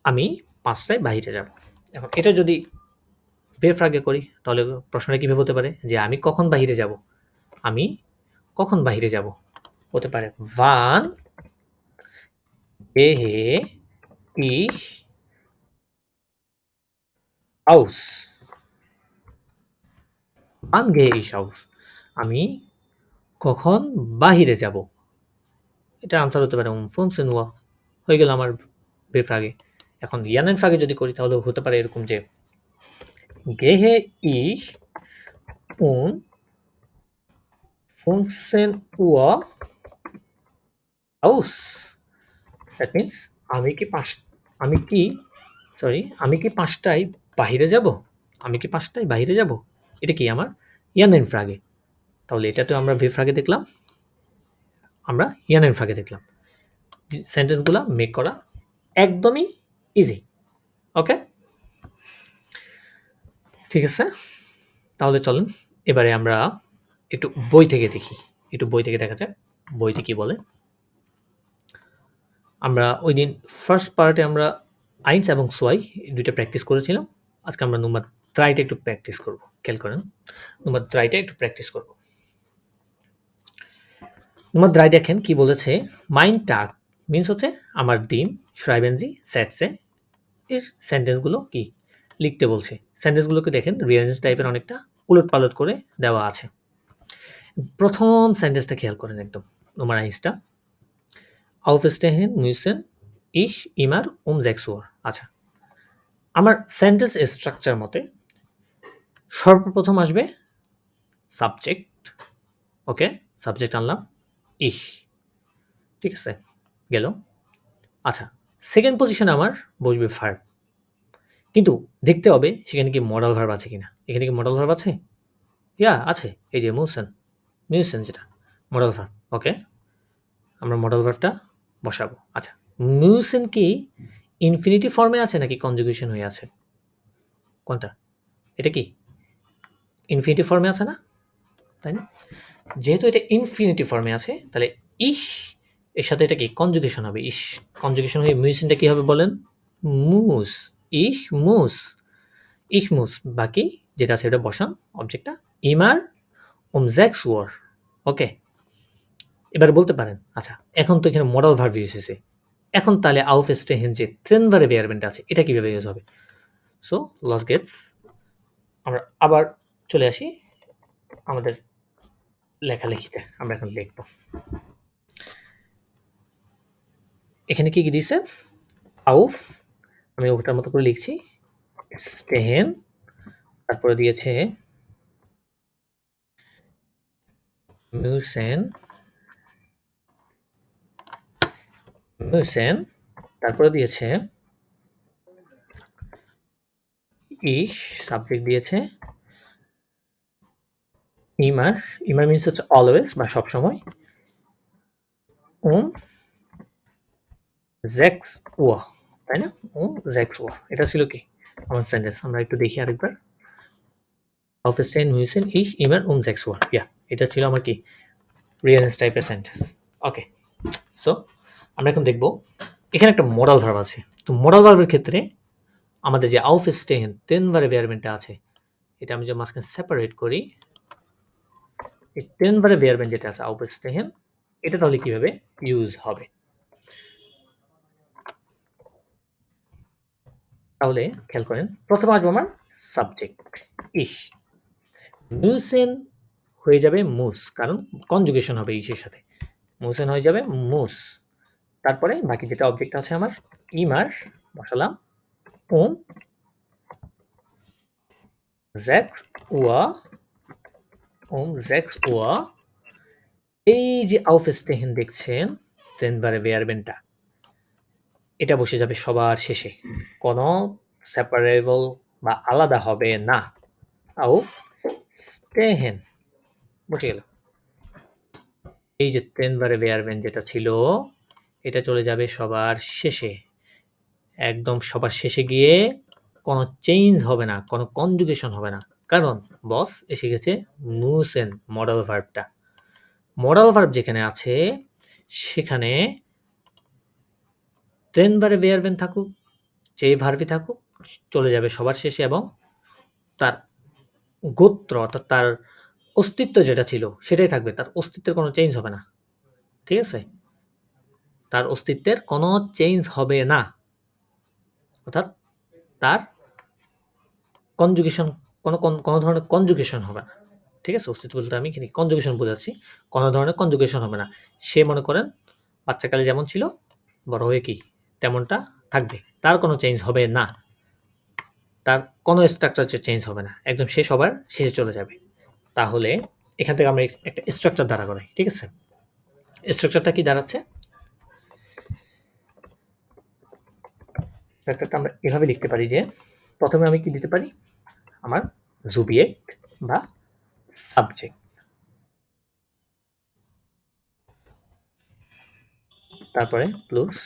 আমি 5টায় বাহিরে যাব। এখন এটা যদি বেফ্রাগে করি তাহলে প্রশ্নটা কীভাবে হতে পারে যে আমি কখন বাহিরে যাব, আমি কখন বাহিরে যাব হতে পারে wann gehe ich aus, wann gehe ich aus, আমি কখন বাহিরে যাব, এটা আনসার হতে পারে ফোনসেন ওয়া, হয়ে গেল আমার বেফ্রাগে। এখন ইয়ানেন ফ্রাগে যদি করি তাহলে হতে পারে এরকম যে gehe ich um 15 Uhr aus, that means আমি কি 5টায় বাহিরে যাব, আমি কি 5টায় বাহিরে যাব, এটা কি আমার ইয়ানেন ফ্রাগে। তাহলে এটা তো আমরা বেফ্রাগে দেখলাম, আমরা ইয়ানেন ফ্রাগে দেখলাম, সেন্টেন্সগুলো মেক করা একদমই ইজি। ওকে, ঠিক আছে, তাহলে চলেন এবারে আমরা একটু বই থেকে দেখি, একটু বই থেকে দেখা যাক বইতে কি বলে। আমরা ওই দিন ফার্স্ট পার্টে আমরা আইনস এবং সোয়াই দুইটা প্র্যাকটিস করেছিলাম, আজকে আমরা নম্বর 3টা একটু প্র্যাকটিস করব। খেয়াল করেন, নম্বর 3টা একটু প্র্যাকটিস করব। নম্বর 3 দেখেন কি বলেছে, মাইন টাক মিনস হচ্ছে আমার দিন, schreiben Sie Sätze, এই সেন্টেন্সগুলো কি লিখতে বলছে। সেন্টেন্সগুলোকে দেখেন রিয়ারেঞ্জ টাইপের অনেকটা উলটপালট করে দেওয়া আছে। প্রথম সেন্টেন্সটা খেয়াল করেন একদম, নম্বর আইনসটা, aufstehen müssen ich immer um 6 Uhr। আচ্ছা, আমার সেন্টেন্স স্ট্রাকচার মতে সর্বপ্রথম আসবে সাবজেক্ট, ওকে, সাবজেক্ট আনলাম ইশ, ঠিক আছে, গেল। আচ্ছা, সেকেন্ড পজিশনে আমার বসবে ভার্ব, কিন্তু দেখতে হবে সেখানে কি মডাল ভার্ব আছে কিনা। এখানে কি মডাল ভার্ব আছে? ইয়া আছে, এই যে মিউসেন যেটা মডাল ভার্ব, ওকে, আমরা মডাল ভার্বটা বসাবো। আচ্ছা, মিউসেন কি ইনফিনিটিভ ফর্মে আছে নাকি কনজুগেশন হয়ে আছে? কোনটা? এটা কি ইনফিনিটিভ ফর্মে আছে না, তাই না? যেহেতু এটা ইনফিনিটিভ ফর্মে আছে তাহলে ইশ এর সাথে এটা কি কনজুগেশন হবে, ইশ কনজুগেশন হয়ে মিউসেনটা কি হবে বলেন? মুস, ইশ মুস, ইশ মুস, বাকি যেটা আছে এটা বসান অবজেক্টটা ইমার sechs Uhr, ওকে। এবার বলতে পারেন আচ্ছা এখন তো এখানে মডাল ভার্ব ইউজ হয়েছে, এখন তাহলে aufstehen যে ট্রেনভারে ভেয়ারবেনটা আছে এটা কিভাবে ইউজ হবে? সো লস গেটস, আমরা আবার চলে আসি আমাদের লেখালেখিতে, আমরা এখন লিখব। এখানে কি কি দিয়েছে? আউফ, আমি ওটার মতো করে লিখছি, স্টেহেন, তারপরে দিয়েছে müssen, তারপরে দিয়েছে ich, সাবজেক্ট দিয়েছে immer, মিনস হচ্ছে অলওয়েজ বা সবসময়, 6 Uhr, তাই না? 6 Uhr, এটা ছিল কি আমার সেন্টেন্স। আমরা একটু দেখি আরেকবার। Aufstehen müssen ich immer 6 Uhr, এটা ছিল আমার কি রিয়েলেন্স টাইপের সেন্টেন্স। ওকে, সো আমরা এখন দেখব এখানে একটা মডাল ভার্ব আছে। তো মডাল ভার্বের ক্ষেত্রে আমাদের যে aufstehen তিনবারে ভেয়ারবেনটা আছে, এটা আমি যে মাঝখানে সেপারেট করি, এই তিনবারে ভেয়ারবেন যেটা আছে aufstehen, এটা তাহলে কিভাবে ইউজ হবে? তাহলে খেয়াল করেন, প্রথমে আসবো আমার সাবজেক্ট ইশ, মুসেন হয়ে যাবে মুস, কারণ কনজুগেশন হবে ইশের সাথে, মুসেন হয়ে যাবে মুস। তারপরে বাকি যেটা অবজেক্ট আছে আমার ইমার বসালাম sechs Uhr, 6 Uhr। এই যে aufstehen দেখছেন তিনবারে ভেয়ারবেনটা, এটা বসে যাবে সবার শেষে, কোনো সেপারেবল বা আলাদা হবে না। aufstehen বসে গেল। এই যে তিনবারে ভেয়ারবেন যেটা ছিল, এটা চলে যাবে সবার শেষে, একদম সবার শেষে গিয়ে কোনো চেঞ্জ হবে না, কোনো কনজুগেশন হবে না, কারণ বস এসে গেছে মুসেন মডাল ভার্বটা। মডাল ভার্ব যেখানে আছে সেখানে তিনবারে ভেয়ারবেন থাকুক, যে ভার্বই থাকুক, চলে যাবে সবার শেষে এবং তার গোত্র অর্থাৎ তার অস্তিত্ব যেটা ছিল সেটাই থাকবে, তার অস্তিত্বের কোনো চেঞ্জ হবে না। ঠিক আছে, তার অস্তিত্বের কোনো চেঞ্জ হবে না, অর্থাৎ তার কনজুগেশন কোনো ধরনের কনজুগেশন হবে না। ঠিক আছে, অস্তিত্ব বলতে আমি এখানে কনজুগেশন বোঝাচ্ছি, কোনো ধরনের কনজুগেশন হবে না। সে মনে করেন বাচ্চাকালে যেমন ছিল বড় হয়ে কি তেমনটা থাকবে, তার কোনো চেঞ্জ হবে না, তার কোনো স্ট্রাকচার চেঞ্জ হবে না, একদম সে সবার শেষে চলে যাবে। তাহলে এখান থেকে আমরা একটা স্ট্রাকচার দ্বারা করাই। ঠিক আছে, স্ট্রাকচারটা কি দাঁড়াচ্ছে? স্ট্রাকচারটা আমরা এভাবে লিখতে পারি যে প্রথমে আমি কি দিতে পারি, আমার জুবিয়েক্ট বা সাবজেক্ট, তারপরে প্লাস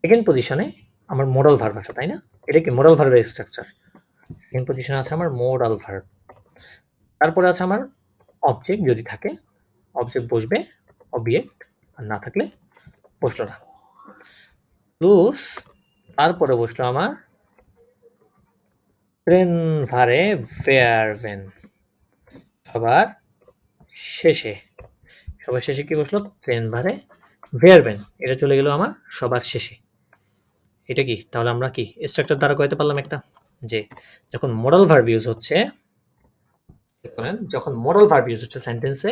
সেকেন্ড পজিশনে আমার মোডাল ভার্ব আছে, তাই না? এটা কি মোডাল ভার্বের স্ট্রাকচার। সেকেন্ড পজিশনে আছে আমার মোডাল ভার্ব, তারপরে আছে আমার অবজেক্ট, যদি থাকে অবজেক্ট বসবে, অবজেক্ট আর না থাকলে বসলো না, প্লাস তারপরে বসলো আমার ট্রেন ভারে ভেয়ারবেন, সবার শেষে, সবার শেষে কি বসলো ট্রেন ভারে ভেয়ারবেন, এটা চলে গেল আমার সবার শেষে। এটা কি তাহলে আমরা কি স্ট্রাকচার দ্বারা কইতে পারলাম একটা, যে যখন মডাল ভার্ব ইউজ হচ্ছে, যখন মডাল ভার্ব ইউজ হচ্ছে সেন্টেন্সে,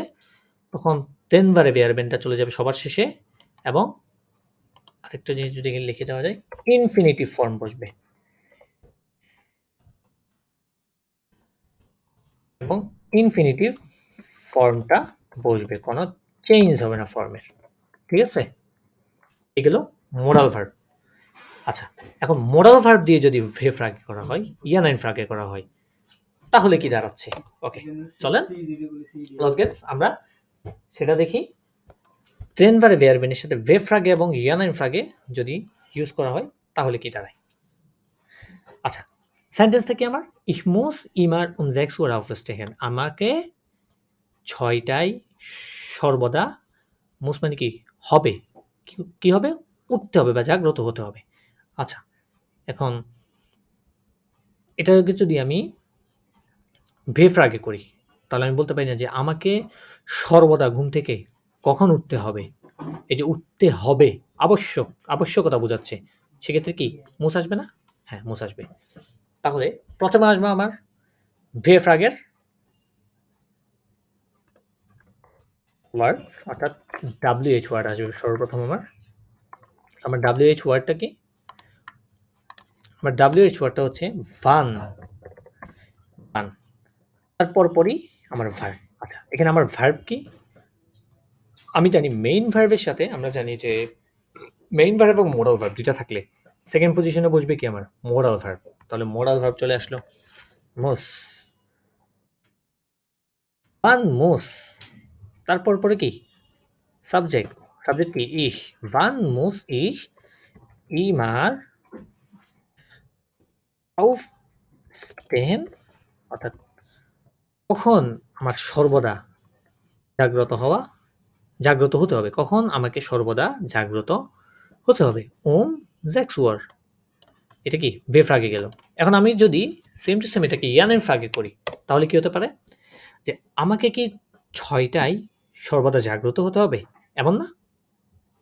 তখন তিনবারে ভেয়ারবেনটা চলে যাবে সবার শেষে এবং আরেকটা জিনিস যদি লিখে দেওয়া যায়, ইনফিনিটিভ ফর্ম বসবে এবং ইনফিনিটিভ ফর্মটা বসবে, কোনো চেঞ্জ হবে না ফর্মের। ঠিক আছে, এগুলো মোডাল ভার্ব। আচ্ছা, এখন মোডাল ভার্ব দিয়ে যদি ভে ফ্রাগে করা হয়, ইয়ানাইন ফ্রাগে করা হয়, তাহলে কি দাঁড়াচ্ছে? ওকে, চলেন আমরা সেটা দেখি। ট্রেনভারে ভেয়ারবেনের সাথে ভে ফ্রাগে এবং ইয়ানাইন ফ্রাগে যদি ইউজ করা হয় তাহলে কি দাঁড়ায়? আচ্ছা, সেন্টেন্সটা কি আমার, ich muss immer 6 Uhr aufstehen, আমাকে 6টায় সর্বদা, মুস মানে কি হবে, কি হবে, উঠতে হবে বা জাগ্রত হতে হবে। আচ্ছা, এখন এটাকে যদি আমি ভেফ্রাগে করি, তাহলে আমি বলতে পারি না যে আমাকে সর্বদা ঘুম থেকে কখন উঠতে হবে, এই যে উঠতে হবে আবশ্যকতা বোঝাচ্ছে, সেক্ষেত্রে কি মুস আসবে না? হ্যাঁ, মুস আসবে। তাহলে প্রথমে আসবে আমার ভেফ্রাগের ওয়ার্ড, অর্থাৎ WH ওয়ার্ড আসবে সর্বপ্রথম। আমার WH ওয়ার্ডটা কি? আমার WH ওয়ার্ডটা হচ্ছে ভান। তারপর পরই আমার ভার্ব। আচ্ছা, এখানে আমার ভার্ব কি? আমি জানি মেইন ভার্বের সাথে আমরা জানি যে মেইন ভার্ব এবং মোডাল ভার্ব দুইটা থাকলে সেকেন্ড পজিশনে বসবে কি আমার? Modal verb. তাহলে মোডাল ভার্ব চলে আসলো। মোস, ওয়ান মোস। তারপর পরে কি? সাবজেক্ট। সাবজেক্ট কি? ইশ। ওয়ান মোস ইশ ইমার auf stehen, অর্থাৎ কখন আমার সর্বদা জাগ্রত হওয়া, জাগ্রত হতে হবে। কখন আমাকে সর্বদা জাগ্রত হতে হবে। sechs Uhr, এটা কি বেফ্রাগে গেল। এখন আমি যদি সেম টু সেম এটাকে ইয়ানের ফ্রাগে করি তাহলে কি হতে পারে? যে আমাকে কি ৬টায় সর্বদা জাগ্রত হতে হবে? এমন না?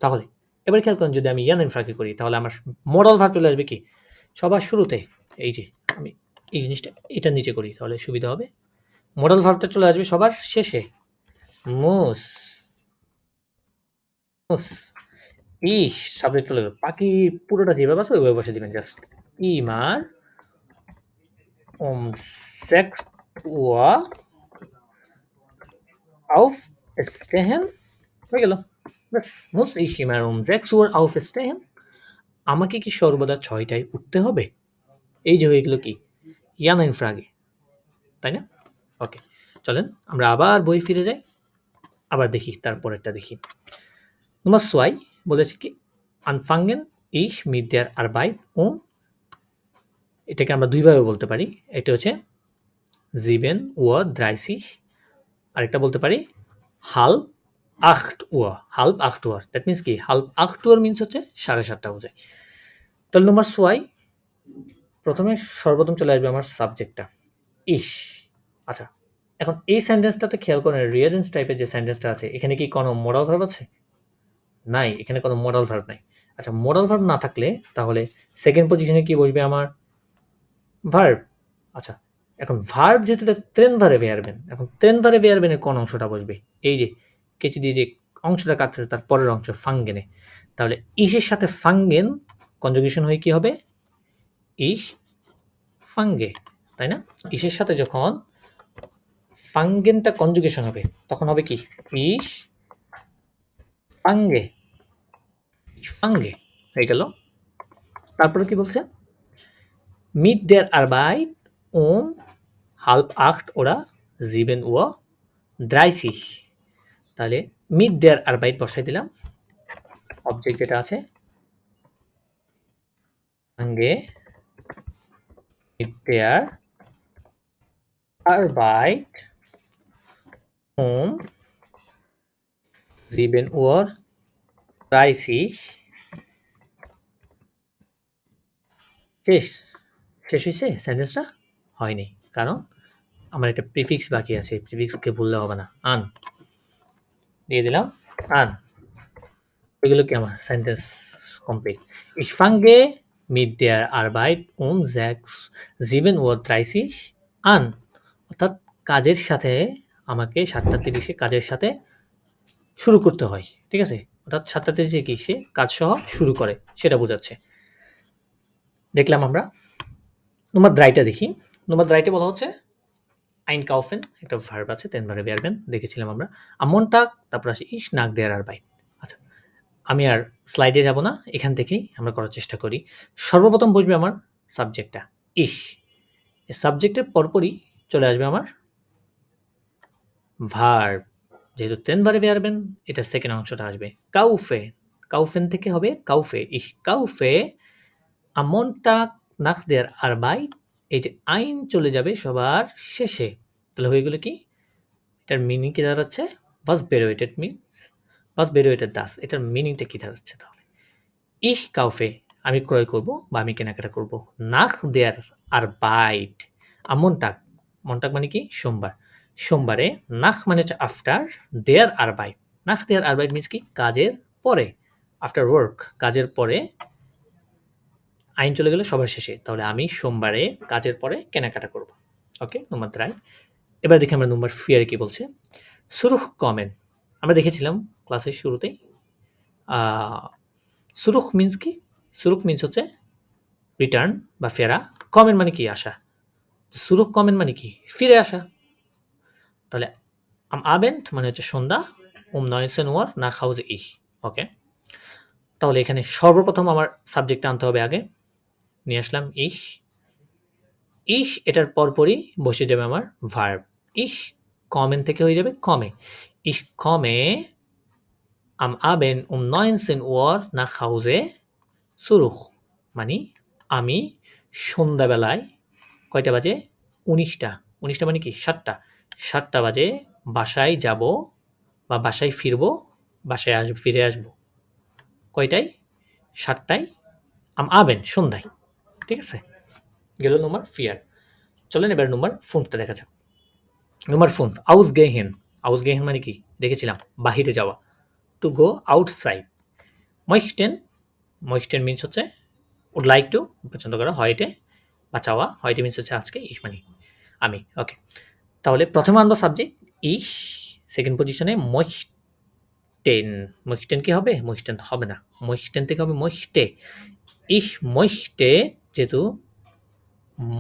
তাহলে এবার খেয়াল করেন, যদি আমি ইয়ানের ফ্রাগে করি তাহলে আমার মোডাল ভার্ব চলে আসবে কি? সবার শুরুতে। এই যে আমি এই জিনিসটা এটার নিচে করি তাহলে সুবিধা হবে। মোডাল ভার্বটা চলে আসবে সবার শেষে। মোস, মোস ইস সাবজেক্ট চলে যাবে। বাকি পুরোটা যেভাবে আছে ওইভাবে বসে দিবেন জাস্ট। ইমার sechs Uhr aufstehen, হয়ে গেল। ব্যাস, muss ich immer 6 Uhr aufstehen? আমাকে কি সর্বদা ৬টায় উঠতে হবে? এই যে হয়ে গেল কি? ইয়ানাইন ফ্রাগে, তাই না? ওকে, চলেন আমরা আবার বই ফিরে যাই। আবার দেখি তারপরেরটা দেখি। Nummer 2 বলেছে কি? anfangen ich mit der Arbeit এটাকে আমরা দুইভাবে বলতে পারি। এটা হচ্ছে 7:30 আরেকটা বলতে পারি halb 8 Uhr, halb 8 Uhr। That means কি? halb 8 Uhr মিন্স হচ্ছে 7:30 বোঝায়। তাহলে নম্বর 6 প্রথমে সর্বপ্রথম চলে আসবে আমার সাবজেক্টটা ইশ। আচ্ছা, এখন এই সেন্টেন্সটাতে খেয়াল করেন, রিয়ারেন্স টাইপের যে সেন্টেন্সটা আছে এখানে কি কোনো মোডাল ভার্ব আছে? নাই, এখানে কোনো মোডাল ভার্ব নাই। আচ্ছা, মোডাল ভার্ব না থাকলে তাহলে সেকেন্ড পজিশনে কি বসবে আমার? ভার্ব। আচ্ছা, এখন ভার্ব যেহেতু ট্রেন ভারে বেয়ারবেন, এখন ট্রেন ভারে বেয়ারবেনের কোন অংশটা বসবে? এই যে কেচি দিয়ে যে অংশটা কাটছে তার পরের অংশ ফাঙ্গেনে। তাহলে ইসের সাথে ফাঙ্গেন কনজুগেশন হয়ে কি হবে? ইস ফাঙ্গে, তাই না? ইসের সাথে যখন ফাঙ্গেনটা কনজুগেশন হবে তখন হবে কি? ইস ফাঙ্গে, ফাঙ্গে হয়ে গেল। তারপরে কি বলছে? mit der Arbeit halb 8 oder 7:30। তাহলে mit der Arbeit বসাই দিলাম। অবজেক্ট যেটা আছে সঙ্গে mit der Arbeit 7:30 শেষ। শেষ হয়েছে সেন্টেন্সটা? হয়নি, কারণ আমার একটা প্রিফিক্স বাকি আছে। প্রিফিক্সকে ভুললে হবে না। আন দিয়ে দিলাম, আন। এগুলো কি আমার sentence complete. Ich fange mit der Arbeit 7:30 an, অর্থাৎ কাজের সাথে আমাকে 7:30 কাজের সাথে শুরু করতে হয়। ঠিক আছে? অর্থাৎ 7:30 কি সে কাজ সহ শুরু করে সেটা বোঝাচ্ছে। দেখলাম আমরা। নম্বর 3টা দেখি। নম্বর 3টা বলা হচ্ছে einkaufen, একটা ভার্ব আছে, den Verb werden দেখেছিলাম আমরা। am Montag, তারপর আসে ich nach der Arbeit। আচ্ছা, আমি আর স্লাইডে যাব না, এখান থেকেই আমরা করার চেষ্টা করি। সর্বপ্রথম বসবে আমার সাবজেক্টটা ইশ। এই সাবজেক্টের পরপরই চলে আসবে আমার ভার্ব। যেহেতু den Verb werden এটা সেকেন্ড অংশটা আসবে kaufe। kaufen থেকে হবে kaufe। ich kaufe am Montag nach der Arbeit। এই যে ein চলে যাবে সবার শেষে। তাহলে হয়ে গেল কি? এটার মিনিং কি দাঁড়াচ্ছে? was bedeutet means, was bedeutet das, এটার মিনিংটা কি দাঁড়াচ্ছে তাহলে? ich kaufe আমি ক্রয় করব বা আমি কেনাকাটা করব। nach der Arbeit am Montag, Montag মানে কি? সোমবার। সোমবারে nach মানে হচ্ছে after, der Arbeit, nach der Arbeit means কি? কাজের পরে, আফটার ওয়ার্ক, কাজের পরে আইন চলে গেলে সবার শেষে। তাহলে আমি সোমবারে কাজের পরে কেনাকাটা করব। ওকে, নম্বর 3। এবার দেখি আমরা নম্বর 4 কি বলছে। zurückkommen আমরা দেখেছিলাম ক্লাসের শুরুতেই। zurück মিন্স কি? zurück মিন্স হচ্ছে রিটার্ন বা ফেরা। kommen মানে কি? আসা। zurückkommen মানে কি? ফিরে আসা। তাহলে am Abend মানে হচ্ছে সন্ধ্যা, 19 Uhr nach Hause ich. ওকে, তাহলে এখানে সর্বপ্রথম আমার সাবজেক্ট আনতে হবে আগে। নিয়ে আসলাম ich. Ich এটার পরপরই বসে যাবে আমার ভার্ব। Ich kommen থেকে হয়ে যাবে komme. Ich komme am Abend 19 Uhr nach Hause zurück. মানে আমি সন্ধ্যাবেলায় কয়টা বাজে? 19টা। 19টা মানে কি? 7টা। 7টা বাজে বাসায় যাব বা বাসায় ফিরবো, বাসায় ফিরে আসবো। কয়টায়? 7টায় am Abend সন্ধ্যায়। ঠিক আছে? গেল Nummer 4। চলেন এবার Nummer 5 টা দেখা যাক। Nummer 5 ausgehen. Ausgehen মানে কি? দেখেছিলাম বাহিরে যাওয়া। To go outside. Möchten. Möchten means হচ্ছে would like to পছন্দ করা, heute বা চাওয়া। heute means হচ্ছে আজকে, ich মানে আমি। ওকে, তাহলে প্রথমে আনবো সাবজেক্ট ich, সেকেন্ড পজিশনে möchten. Möchten কি হবে? Möchten হবে না, möchten থেকে হবে möchte. Ich möchte যেহেতু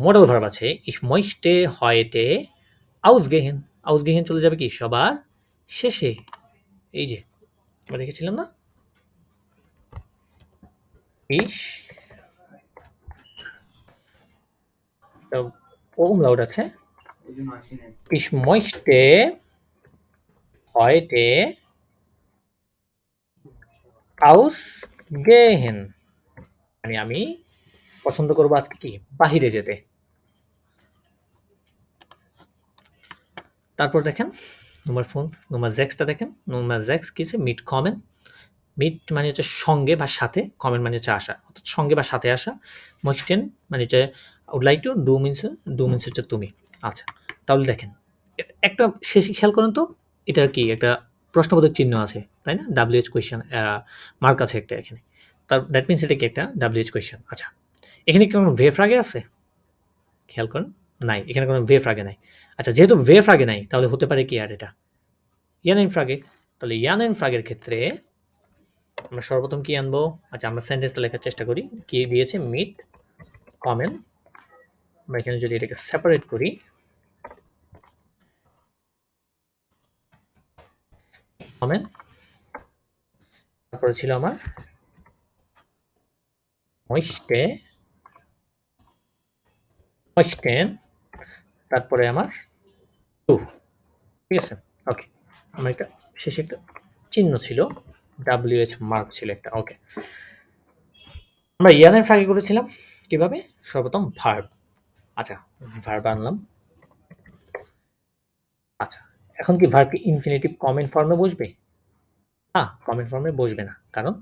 মডেল ভার্ব আছে, ich möchte heute ausgehen. Ausgehen চলে যাবে কি? সবার শেষে। এই যে আমরা দেখেছিলাম না, ich umlaut আছে, ich möchte heute ausgehen. মানে আমি পছন্দ করবো আজকে কি? বাহিরে যেতে। তারপর দেখেন Nummer 5, Nummer 6 টা দেখেন। Nummer 6 কি আছে? mit kommen. mit মানে হচ্ছে সঙ্গে বা সাথে, kommen মানে হচ্ছে আসা, অর্থাৎ সঙ্গে বা সাথে আসা। möchten মানে হচ্ছে would like to, do means হচ্ছে তুমি। আচ্ছা, তাহলে দেখেন একটা শেষে খেয়াল করেন তো, এটার কি একটা প্রশ্নবোধক চিহ্ন আছে, তাই না? WH কোয়েশ্চেন মার্ক আছে একটা এখানে। তার দ্যাট মিনস এটা কি একটা WH কোয়েশ্চেন। আচ্ছা, এখানে কি কোনো ভেফ আগে আছে? খেয়াল করেন, নাই, এখানে কোনো ভেফ আগে নাই। আচ্ছা, যেহেতু ভেফ আগে নাই, তাহলে হতে পারে কি আর এটা ইয়ানেন ফ্রাগে। তাহলে ইয়ানেন ফ্রাগের ক্ষেত্রে আমরা সর্বপ্রথম কি আনবো? আচ্ছা, আমরা সেন্টেন্সটা লেখার চেষ্টা করি। কি দিয়েছে? মিট কমেন। আমরা এখানে যদি এটাকে সেপারেট করি, কমেন, তারপরে ছিল আমার ময়েস্টে, ময়েস্টেন, তারপরে আমার টু। ঠিক আছে? ওকে, আমার একটা শেষে একটা চিহ্ন ছিল, WH মার্ক ছিল একটা। ওকে, আমরা ইয়ানের ফাঁকে করেছিলাম কিভাবে? সর্বপ্রথম ভার্ব। আচ্ছা, ভার্ব আনলাম। আচ্ছা, এখন কি ভার্ব কি ইনফিনিটিভ কমেন্ট ফর্মে বসবে? কমেন্ট ফর্মে বসবে না, কারণ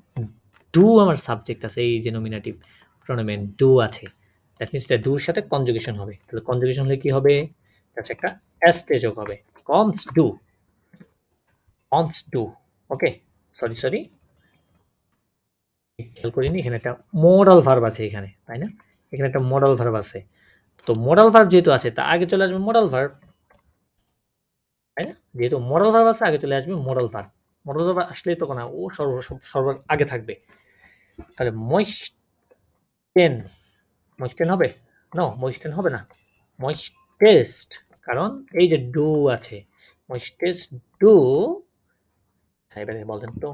ডু আমার সাবজেক্ট আছে, এই যে নমিনেটিভ প্রোনাউন ডু আছে। দ্যাট মিনস এটা ডুর সাথে কনজুগেশন হবে। তাহলে কনজুগেশন হলে কি হবে? আচ্ছা, একটা এসটে যোগ হবে, comes do, comes do. Okay, sorry খেয়াল করিনি, এখানে একটা মোডাল ভার্ব আছে এখানে, তাই না? এখানে একটা মোডাল ভার্ব আছে। তো মোডাল ভার্ব যেহেতু আছে, তা আগে চলে আসবে মোডাল ভার্ব, তাই না? যেহেতু মোডাল ভার্ব আছে, আগে চলে আসবে মোডাল ভার্ব। মোডাল ভার্ব আসলেই তখন ও সর্ব আগে থাকবে। তাহলে ময়েস্টেন, ময়েস্টেন হবে? নো, ময়েস্টেন হবে না, ময়েস্টেস্ট, কারণ এই যে ডু আছে, ময়েস্টেস্ট ডু। এবারে বলেন তো,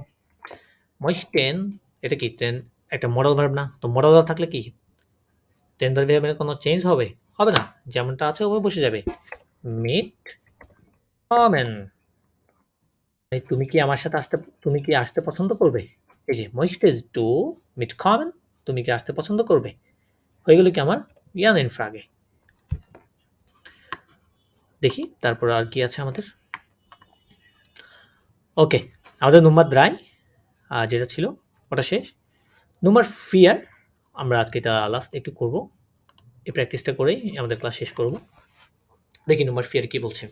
ময়েস্টেন এটা কি একটা মডেল ভার্ব না? তো মডেল ভার্ব থাকলে কি টেন ভার্বের কোনো চেঞ্জ হবে? হবে না, যেমনটা আছে ওভাবে বসে যাবে। মিট কমেন, তুমি কি আমার সাথে আসতে, তুমি কি আসতে পছন্দ করবে? এই যে ময়েস্টেস ডু মিট কমেন, তুমি কি আসতে পছন্দ করবে? হয়ে গেল কি আমার ইয়ানেন ফ্রাগে। দেখি তারপর আর কি আছে আমাদের। ওকে, আমাদের Nummer 3 যেটা ছিল ওটা শেষ। Nummer 4 আমরা আজকে এটা লাস্ট একটু করব, এই প্র্যাকটিসটা করেই আমাদের ক্লাস শেষ করব। দেখি Nummer 4 কি বলছে।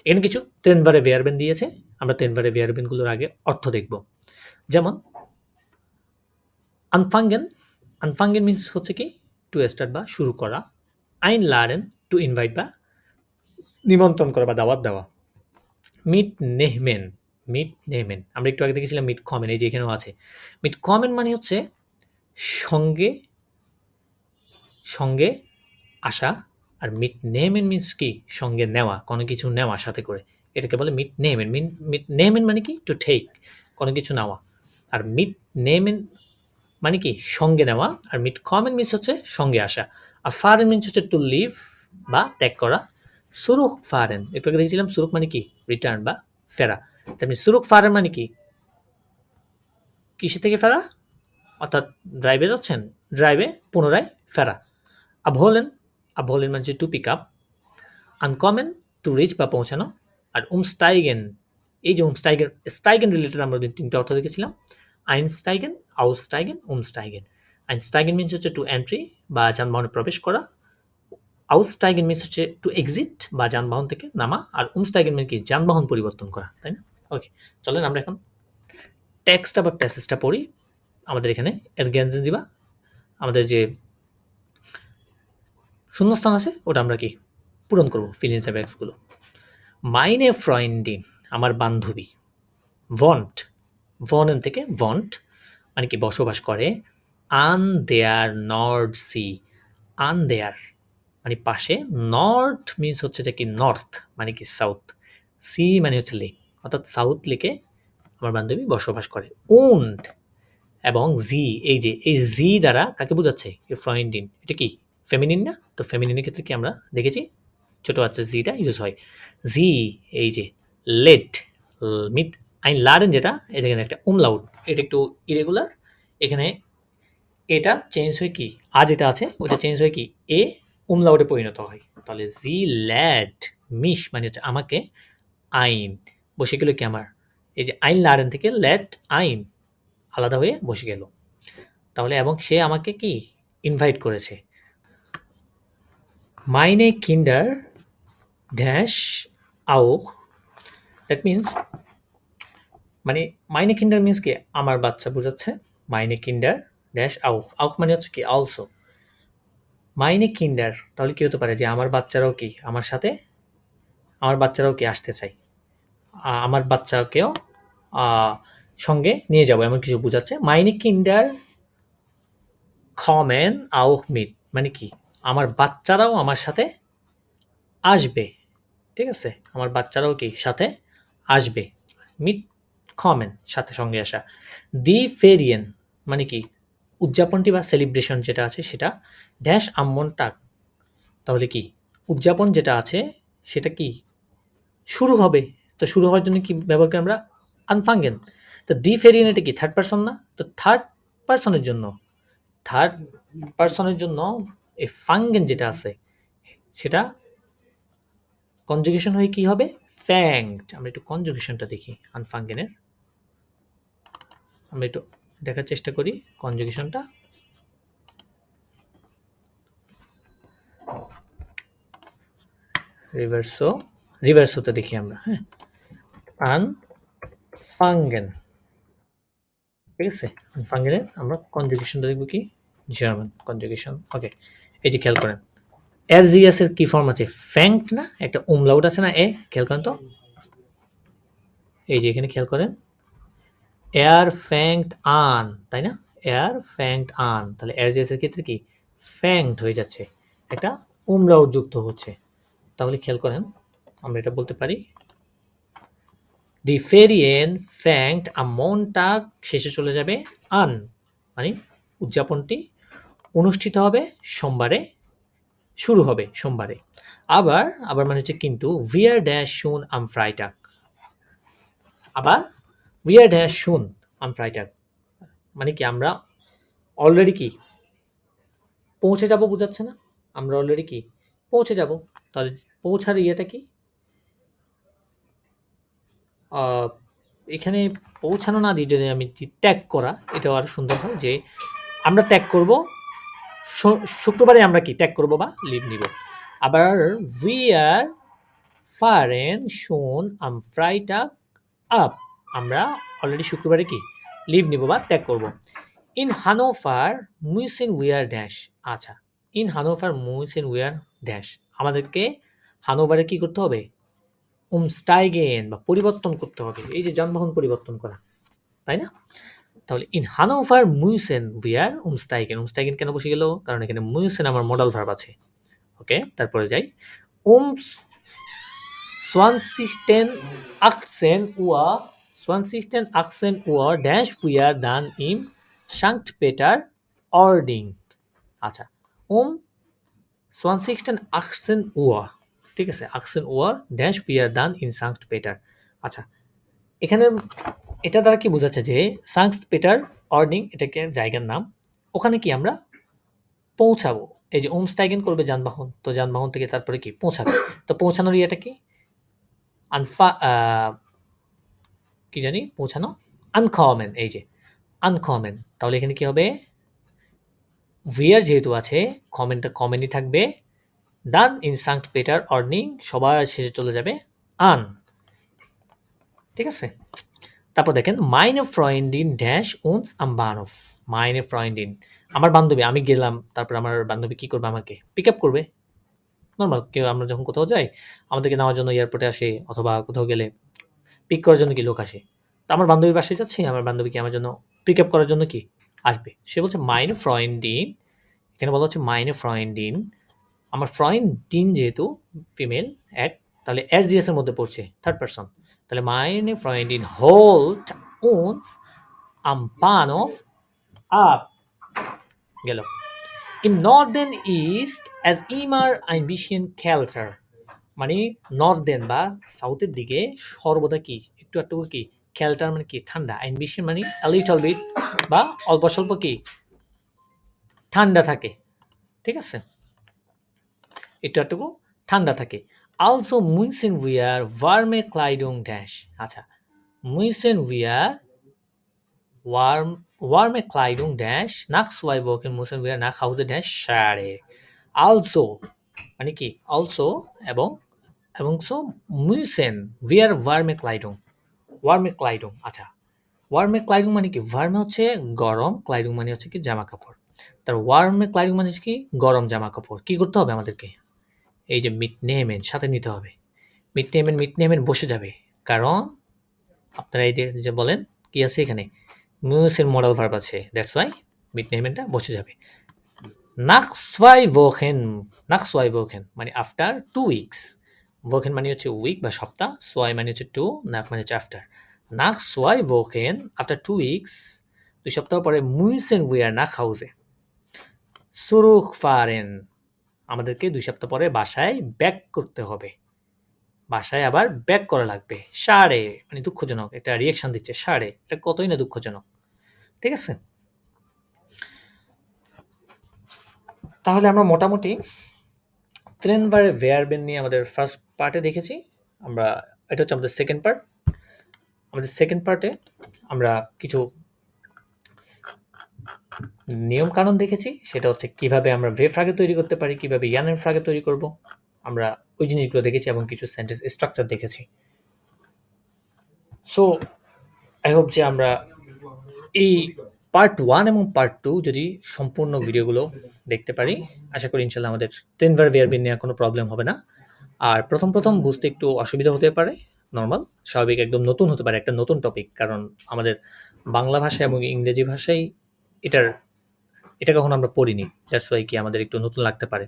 এখানে কিছু টেনভারে ভেয়ারবেন দিয়েছে, আমরা টেনভারে ভেয়ারবেনগুলোর আগে অর্থ দেখব। যেমন আনফাঙ্গেন, আনফাঙ্গেন মিনস হচ্ছে কি টু স্টার্ট বা শুরু করা, আইনলাডেন টু ইনভাইট বা নিমন্ত্রণ করা বা দাওয়াত দেওয়া, মিট নেহমেন, মিট নেহমেন আমরা একটু আগে দেখেছিলাম মিট কমেন, এই যে এখানেও আছে। মিট কমেন মানে হচ্ছে সঙ্গে সঙ্গে আসা আর মিট নেমেন মিন্স কি সঙ্গে নেওয়া, কোনো কিছু নেওয়া সাথে করে, এটাকে বলে মিট নেমেন। মিট নেমেন মানে কি টু টেক, কোনো কিছু নেওয়া। আর মিট নেমেন মানে কি সঙ্গে নেওয়া। আর মিট কমেন মিন্স হচ্ছে সঙ্গে আসা। আর ফারেন মিন্স হচ্ছে টু লিভ বা ত্যাগ করা। সুরুখ ফারেন, একটু আগে দেখেছিলাম সুরুখ মানে কি রিটার্ন বা ফেরা, তেমনি সুরুখ ফারেন মানে কি কিসে থেকে ফেরা, অর্থাৎ ড্রাইভে যাচ্ছেন, ড্রাইভে পুনরায় ফেরা। আবহলেন, আবহলেন মানে টু পিক আপ। আনকমেন টু রিচ বা পৌঁছানো। আর উমস্টাইগেন, এই যে উমস্টাইগেন, স্টাইগেন রিলেটেড আমরা তিনটা অর্থ দেখেছিলাম, আইনস্টাইগেন, আউসটাইগেন, উমস্টাইগেন। আইনস্টাইগেন মিনস হচ্ছে টু এন্ট্রি বা যানবাহনে প্রবেশ করা। আউসটাইগেন মিনস হচ্ছে টু এক্সিট বা যানবাহন থেকে নামা। আর উমস্টাইগেন মানে কি যানবাহন পরিবর্তন করা, তাই না? ওকে, চলেন আমরা এখন টেক্সটটা বা প্যাসেজটা পড়ি। আমাদের এখানে এরগেনজেন দিবা, আমাদের যে শূন্যস্থান আছে ওটা আমরা কি পূরণ করবো, ফিল ইন দ্য ব্ল্যাঙ্কসগুলো। মাইনে ফ্রয়েন্ডিন, আমার বান্ধবী। ভন্ট, ভনেন থেকে ভন্ট মানে কি বসবাস করে। আন দেয়ার নর্ড সি, আন দেয়ার মানে পাশে, নর্থ মিনস হচ্ছে যে কি নর্থ মানে কি সাউথ, সি মানে হচ্ছে লেক, অর্থাৎ সাউথ লেকে আমার বান্ধবী বসবাস করে। উন্ড এবং জি, এই জি দ্বারা কাকে বোঝাচ্ছে, ফ্রয়েন্ডিন, এটা কি ফেমিনিন না? তো ফেমিনিনের ক্ষেত্রে কি আমরা দেখেছি ছোট বাচ্চা জিটা ইউজ হয়। জি, এই যে লেট মিট আইন লারেন, যেটা এখানে একটা উমলাউট, এটা একটু ইরেগুলার, এখানে এটা চেঞ্জ হয়ে কি আজ এটা আছে ওটা চেঞ্জ হয়ে কি এ উমলাউটে পরিণত হয়। তাহলে জি ল্যাড মিশ মানে হচ্ছে আমাকে, আইন বসে গেল কি আমার, এই যে আইন লারেন থেকে ল্যাড আইন আলাদা হয়ে বসে গেল। তাহলে এবং সে আমাকে কি ইনভাইট করেছে। মাইনে কিন্ডার ড্যাশ আও, দ্যাট মিনস মানে মাইনে কিন্ডার মিনস কি আমার বাচ্চা বোঝাচ্ছে। মাইনে কিন্ডার ড্যাশ আও, আও মানে হচ্ছে কি অলসো। মাইনে কিন্ডার তাহলে কি হতে পারে যে আমার বাচ্চারাও কি আমার সাথে, আমার বাচ্চারাও কি আসতে চাই, আমার বাচ্চাকেও সঙ্গে নিয়ে যাবো এমন কিছু বোঝাচ্ছে। মাইনে কিন্ডার কমেন আও মিট মানে কি আমার বাচ্চারাও আমার সাথে আসবে, ঠিক আছে, আমার বাচ্চারাও কি সাথে আসবে। মিট কমেন সাথে সঙ্গে আসা। দি ফেরিয়েন মানে কি উদযাপনটি বা সেলিব্রেশন যেটা আছে সেটা ড্যাশ আম্মন টাক, তাহলে কি উদযাপন যেটা আছে সেটা কি শুরু হবে। তো শুরু হওয়ার জন্য কি ব্যবহার করি আমরা, আনফাঙ্গেন। তো দি ফেরিয়েন এটা কি থার্ড পারসন না? তো থার্ড পারসনের জন্য, থার্ড পারসনের জন্য এই ফাঙ্গেন যেটা আছে সেটা কনজুগেশন হয়ে কি হবে, ফ্যাংড। আমরা একটু কনজুগেশনটা দেখি আনফাঙ্গেনের, আমরা একটু দেখার চেষ্টা করি কনজুগেশনটা। রিভার্সো, রিভার্সোতে দেখি আমরা, হ্যাঁ, আনফাঙ্গেন, ঠিক আছে। আনফাঙ্গেনের আমরা কনজুগেশনটা দেখব কি, জার্মান কনজুগেশন। ওকে, এই যে খেয়াল করেন এরজিএস এর কি ফর্ম আছে, ফ্যাংড না, একটা উমলাউট আছে না এ, খেয়াল করেন তো, এই যে এখানে খেয়াল করেন এয়ার ফ্যাংড আন, তাই না, এয়ার ফ্যাংড আন, তাহলে এরজিএস এর ক্ষেত্রে কি ফ্যাংড হয়ে যাচ্ছে, একটা উমলাউট যুক্ত হচ্ছে। তাহলে খেয়াল করেন আমরা এটা বলতে পারি দি ফেরিয়েন ফ্যাংড আমন্টাগ, শেষে চলে যাবে আন মানে উদযাপনটি অনুষ্ঠিত হবে সোমবারে, শুরু হবে সোমবারে। আবার আবার মানে হচ্ছে কিন্তু উইয়ার ড্যাশ শুন আম ফ্রাইটাগ, আবার উইয়ার ড্যাশ শুন আম ফ্রাইটাগ মানে কি আমরা অলরেডি কি পৌঁছে যাব বোঝাচ্ছে না, আমরা অলরেডি কি পৌঁছে যাব। তাহলে পৌঁছার ইয়েটা কি, এখানে পৌঁছানো না দিয়ে যদি আমি ত্যাগ করা, এটাও আরো সুন্দর হয় যে আমরা ত্যাগ করব, শুক্রবারে আমরা কি ত্যাগ করব বা লিভ নিব। আবার উই আর ফারেন শোন আম ফ্রাইটাগ আপ, আমরা অলরেডি শুক্রবারে কি লিভ নিব বা ত্যাগ করব। ইন হানোভার মুইসেন উইয়ার ড্যাশ, আচ্ছা, ইন হানোভার মুইসেন উইয়ার ড্যাশ, আমাদেরকে হানোভারে কি করতে হবে, উমস্টাইগেন বা পরিবর্তন করতে হবে, এই যে যানবাহন পরিবর্তন করা, তাই না? তাহলে ইন হানোভার মুইসেন উইয়ার উমস্টাইগেন, উমস্টাইগেন কেন বসে গেল, কারণ এখানে মুইসেন আমার মডাল ভার্ব আছে, ওকে, তারপরে যাই। Swanzigsten Uhr dash früher dann im Sankt Peter Ording। আচ্ছা, 20 Uhr, ঠিক আছে, 18 Uhr dash früher dann in Sankt Peter। আচ্ছা, এখানে এটা দ্বারা কি বোঝাচ্ছে যে সাংস্ট পেটার অর্ডিং এটাকে জায়গার নাম, ওখানে কি আমরা পৌঁছাবো। এই যে ওমস্টাইগেন করবে যানবাহন, তো যানবাহন থেকে তারপরে কি পৌঁছাবে, তো পৌঁছানোর ইয়েটা কি কি জানি পৌঁছানো আনকমেন, এই যে আনকমেন, তাহলে এখানে কি হবে, ভিয়ার যেহেতু আছে কমেনটা কমেনই থাকবে, ডান ইন সাংক্ট পেটার অর্নিং সবার শেষে চলে যাবে আন, ঠিক আছে। তারপর দেখেন মাইনে ফ্রয়েন্ডিন ড্যাশ উন্স আম বানফ, মাইনে ফ্রয়েন্ডিন আমার বান্ধবী, আমি গেলাম, তারপর আমার বান্ধবী কি করবে, আমাকে পিক আপ করবে। নর্মাল কেউ আমরা যখন কোথাও যাই আমাদেরকে নেওয়ার জন্য এয়ারপোর্টে আসে, অথবা কোথাও গেলে পিক করার জন্য কি লোক আসে, তো আমার বান্ধবীর বাসায় যাচ্ছি, আমার বান্ধবী কি আমার জন্য পিক আপ করার জন্য কি আসবে, সে বলছে মাইনে ফ্রয়েন্ডিন, এখানে বলা হচ্ছে মাইনে ফ্রয়েন্ডিন, আমার ফ্রয়েন্ডিন যেহেতু ফিমেল এক, তাহলে এর জিএস এর মধ্যে পড়ছে থার্ড পারসন, তাহলে মাইনে ফ্রয়েন্ডিন হোল্ট উন্স আম বানফ আপ গেল। ইন নর্দার্ন ইস্ট অ্যাজ ইমার ein bisschen kälter, মানে নর্দার্ন বা সাউথের দিকে সর্বদা কি একটু একটু কি ক্যালটার মানে কি ঠান্ডা, ein bisschen মানে a little bit বা অল্প স্বল্প কি ঠান্ডা থাকে, ঠিক আছে, একটু একটু ঠান্ডা থাকে। Also müssen wir warme Kleidung dash, আচ্ছা müssen wir warme Kleidung dash nach 2 Wochen müssen wir nach Hause dash share। Also মানে কি also এবং so müssen wir warme Kleidung, warme Kleidung, আচ্ছা warme Kleidung মানে কি, warme হচ্ছে গরম, Kleidung মানে হচ্ছে কি জামা কাপড়, তার warme Kleidung মানে হচ্ছে কি গরম জামা কাপড়, কি করতে হবে আমাদেরকে, এই যে mitnehmen সাথে নিতে হবে, mitnehmen বসে যাবে, কারণ আপনারা এই যে বলেন কি আছে এখানে müssen মডাল ভার্ব আছে, দ্যাটস ওয়াই mitnehmenটা বসে যাবে। nach 2 Wochen মানে আফটার 2 weeks, Wochen মানে হচ্ছে উইক বা সপ্তাহ, 2 মানে হচ্ছে 2, nach মানে হচ্ছে after, nach 2 Wochen after 2 weeks 2 সপ্তাহ পরে müssen wir nach Hause zurückfahren, আমাদেরকে 2 সপ্তাহ পরে বাসায় ব্যাক করতে হবে, বাসায় আবার ব্যাক করা লাগবে। সারে মানে দুঃখজনক, একটা রিয়াকশন দিচ্ছে সারে, এটা কতই না দুঃখজনক, ঠিক আছে। তাহলে আমরা মোটামুটি ট্রেনবারে ভেয়ারবেন নিয়ে আমাদের ফার্স্ট পার্টে দেখেছি, আমরা এটা হচ্ছে আমাদের সেকেন্ড পার্ট। আমাদের সেকেন্ড পার্টে আমরা কিছু নিয়ম কানুন দেখেছি, সেটা হচ্ছে কিভাবে আমরা ভে ফ্রাগে তৈরি করতে পারি, কিভাবে ইয়ানের ফ্রাগে তৈরি করব, আমরা ওই জিনিসগুলো দেখেছি এবং কিছু সেন্টেন্স স্ট্রাকচার দেখেছি। সো আই হোপ যে আমরা এই পার্ট 1 এবং পার্ট 2 যদি সম্পূর্ণ ভিডিওগুলো দেখতে পারি, আশা করি ইনশাল্লাহ আমাদের ট্রেনবার ভেয়ারবেন নিয়ে কোনো প্রবলেম হবে না। আর প্রথম বুঝতে একটু অসুবিধা হতে পারে, নর্মাল স্বাভাবিক, একদম নতুন হতে পারে, একটা নতুন টপিক, কারণ আমাদের বাংলা ভাষা এবং ইংরেজি ভাষায় এটা কখনো আমরা পড়িনি, দ্যাটস ওয়াই কি আমাদের একটু নতুন লাগতে পারে।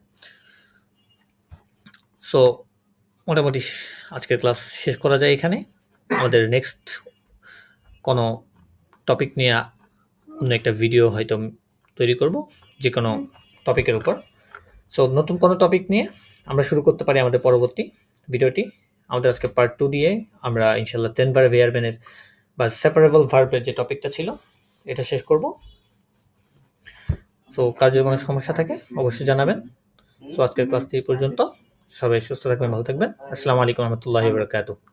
সো মোটামুটি আজকের ক্লাস শেষ করা যায় এখানে, আমাদের নেক্সট কোনো টপিক নিয়ে অন্য একটা ভিডিও হয়তো তৈরি করব যে কোনো টপিকের উপর। সো নতুন কোনো টপিক নিয়ে আমরা শুরু করতে পারি আমাদের পরবর্তী ভিডিওটি। আমাদের আজকে পার্ট 2 দিয়ে আমরা ইনশাল্লাহ ট্রেনবার ভেয়ারবেনের বা সেপারেবল ভার্বের যে টপিকটা ছিল এটা শেষ করব। সো কার যদি কোনো সমস্যা থাকে অবশ্যই জানাবেন। সো আজকের ক্লাসটি এই পর্যন্ত, সবাই সুস্থ থাকবেন, ভালো থাকবেন। আসসালামু আলাইকুম রহমতুল্লাহি ওয়া বারাকাতুহু।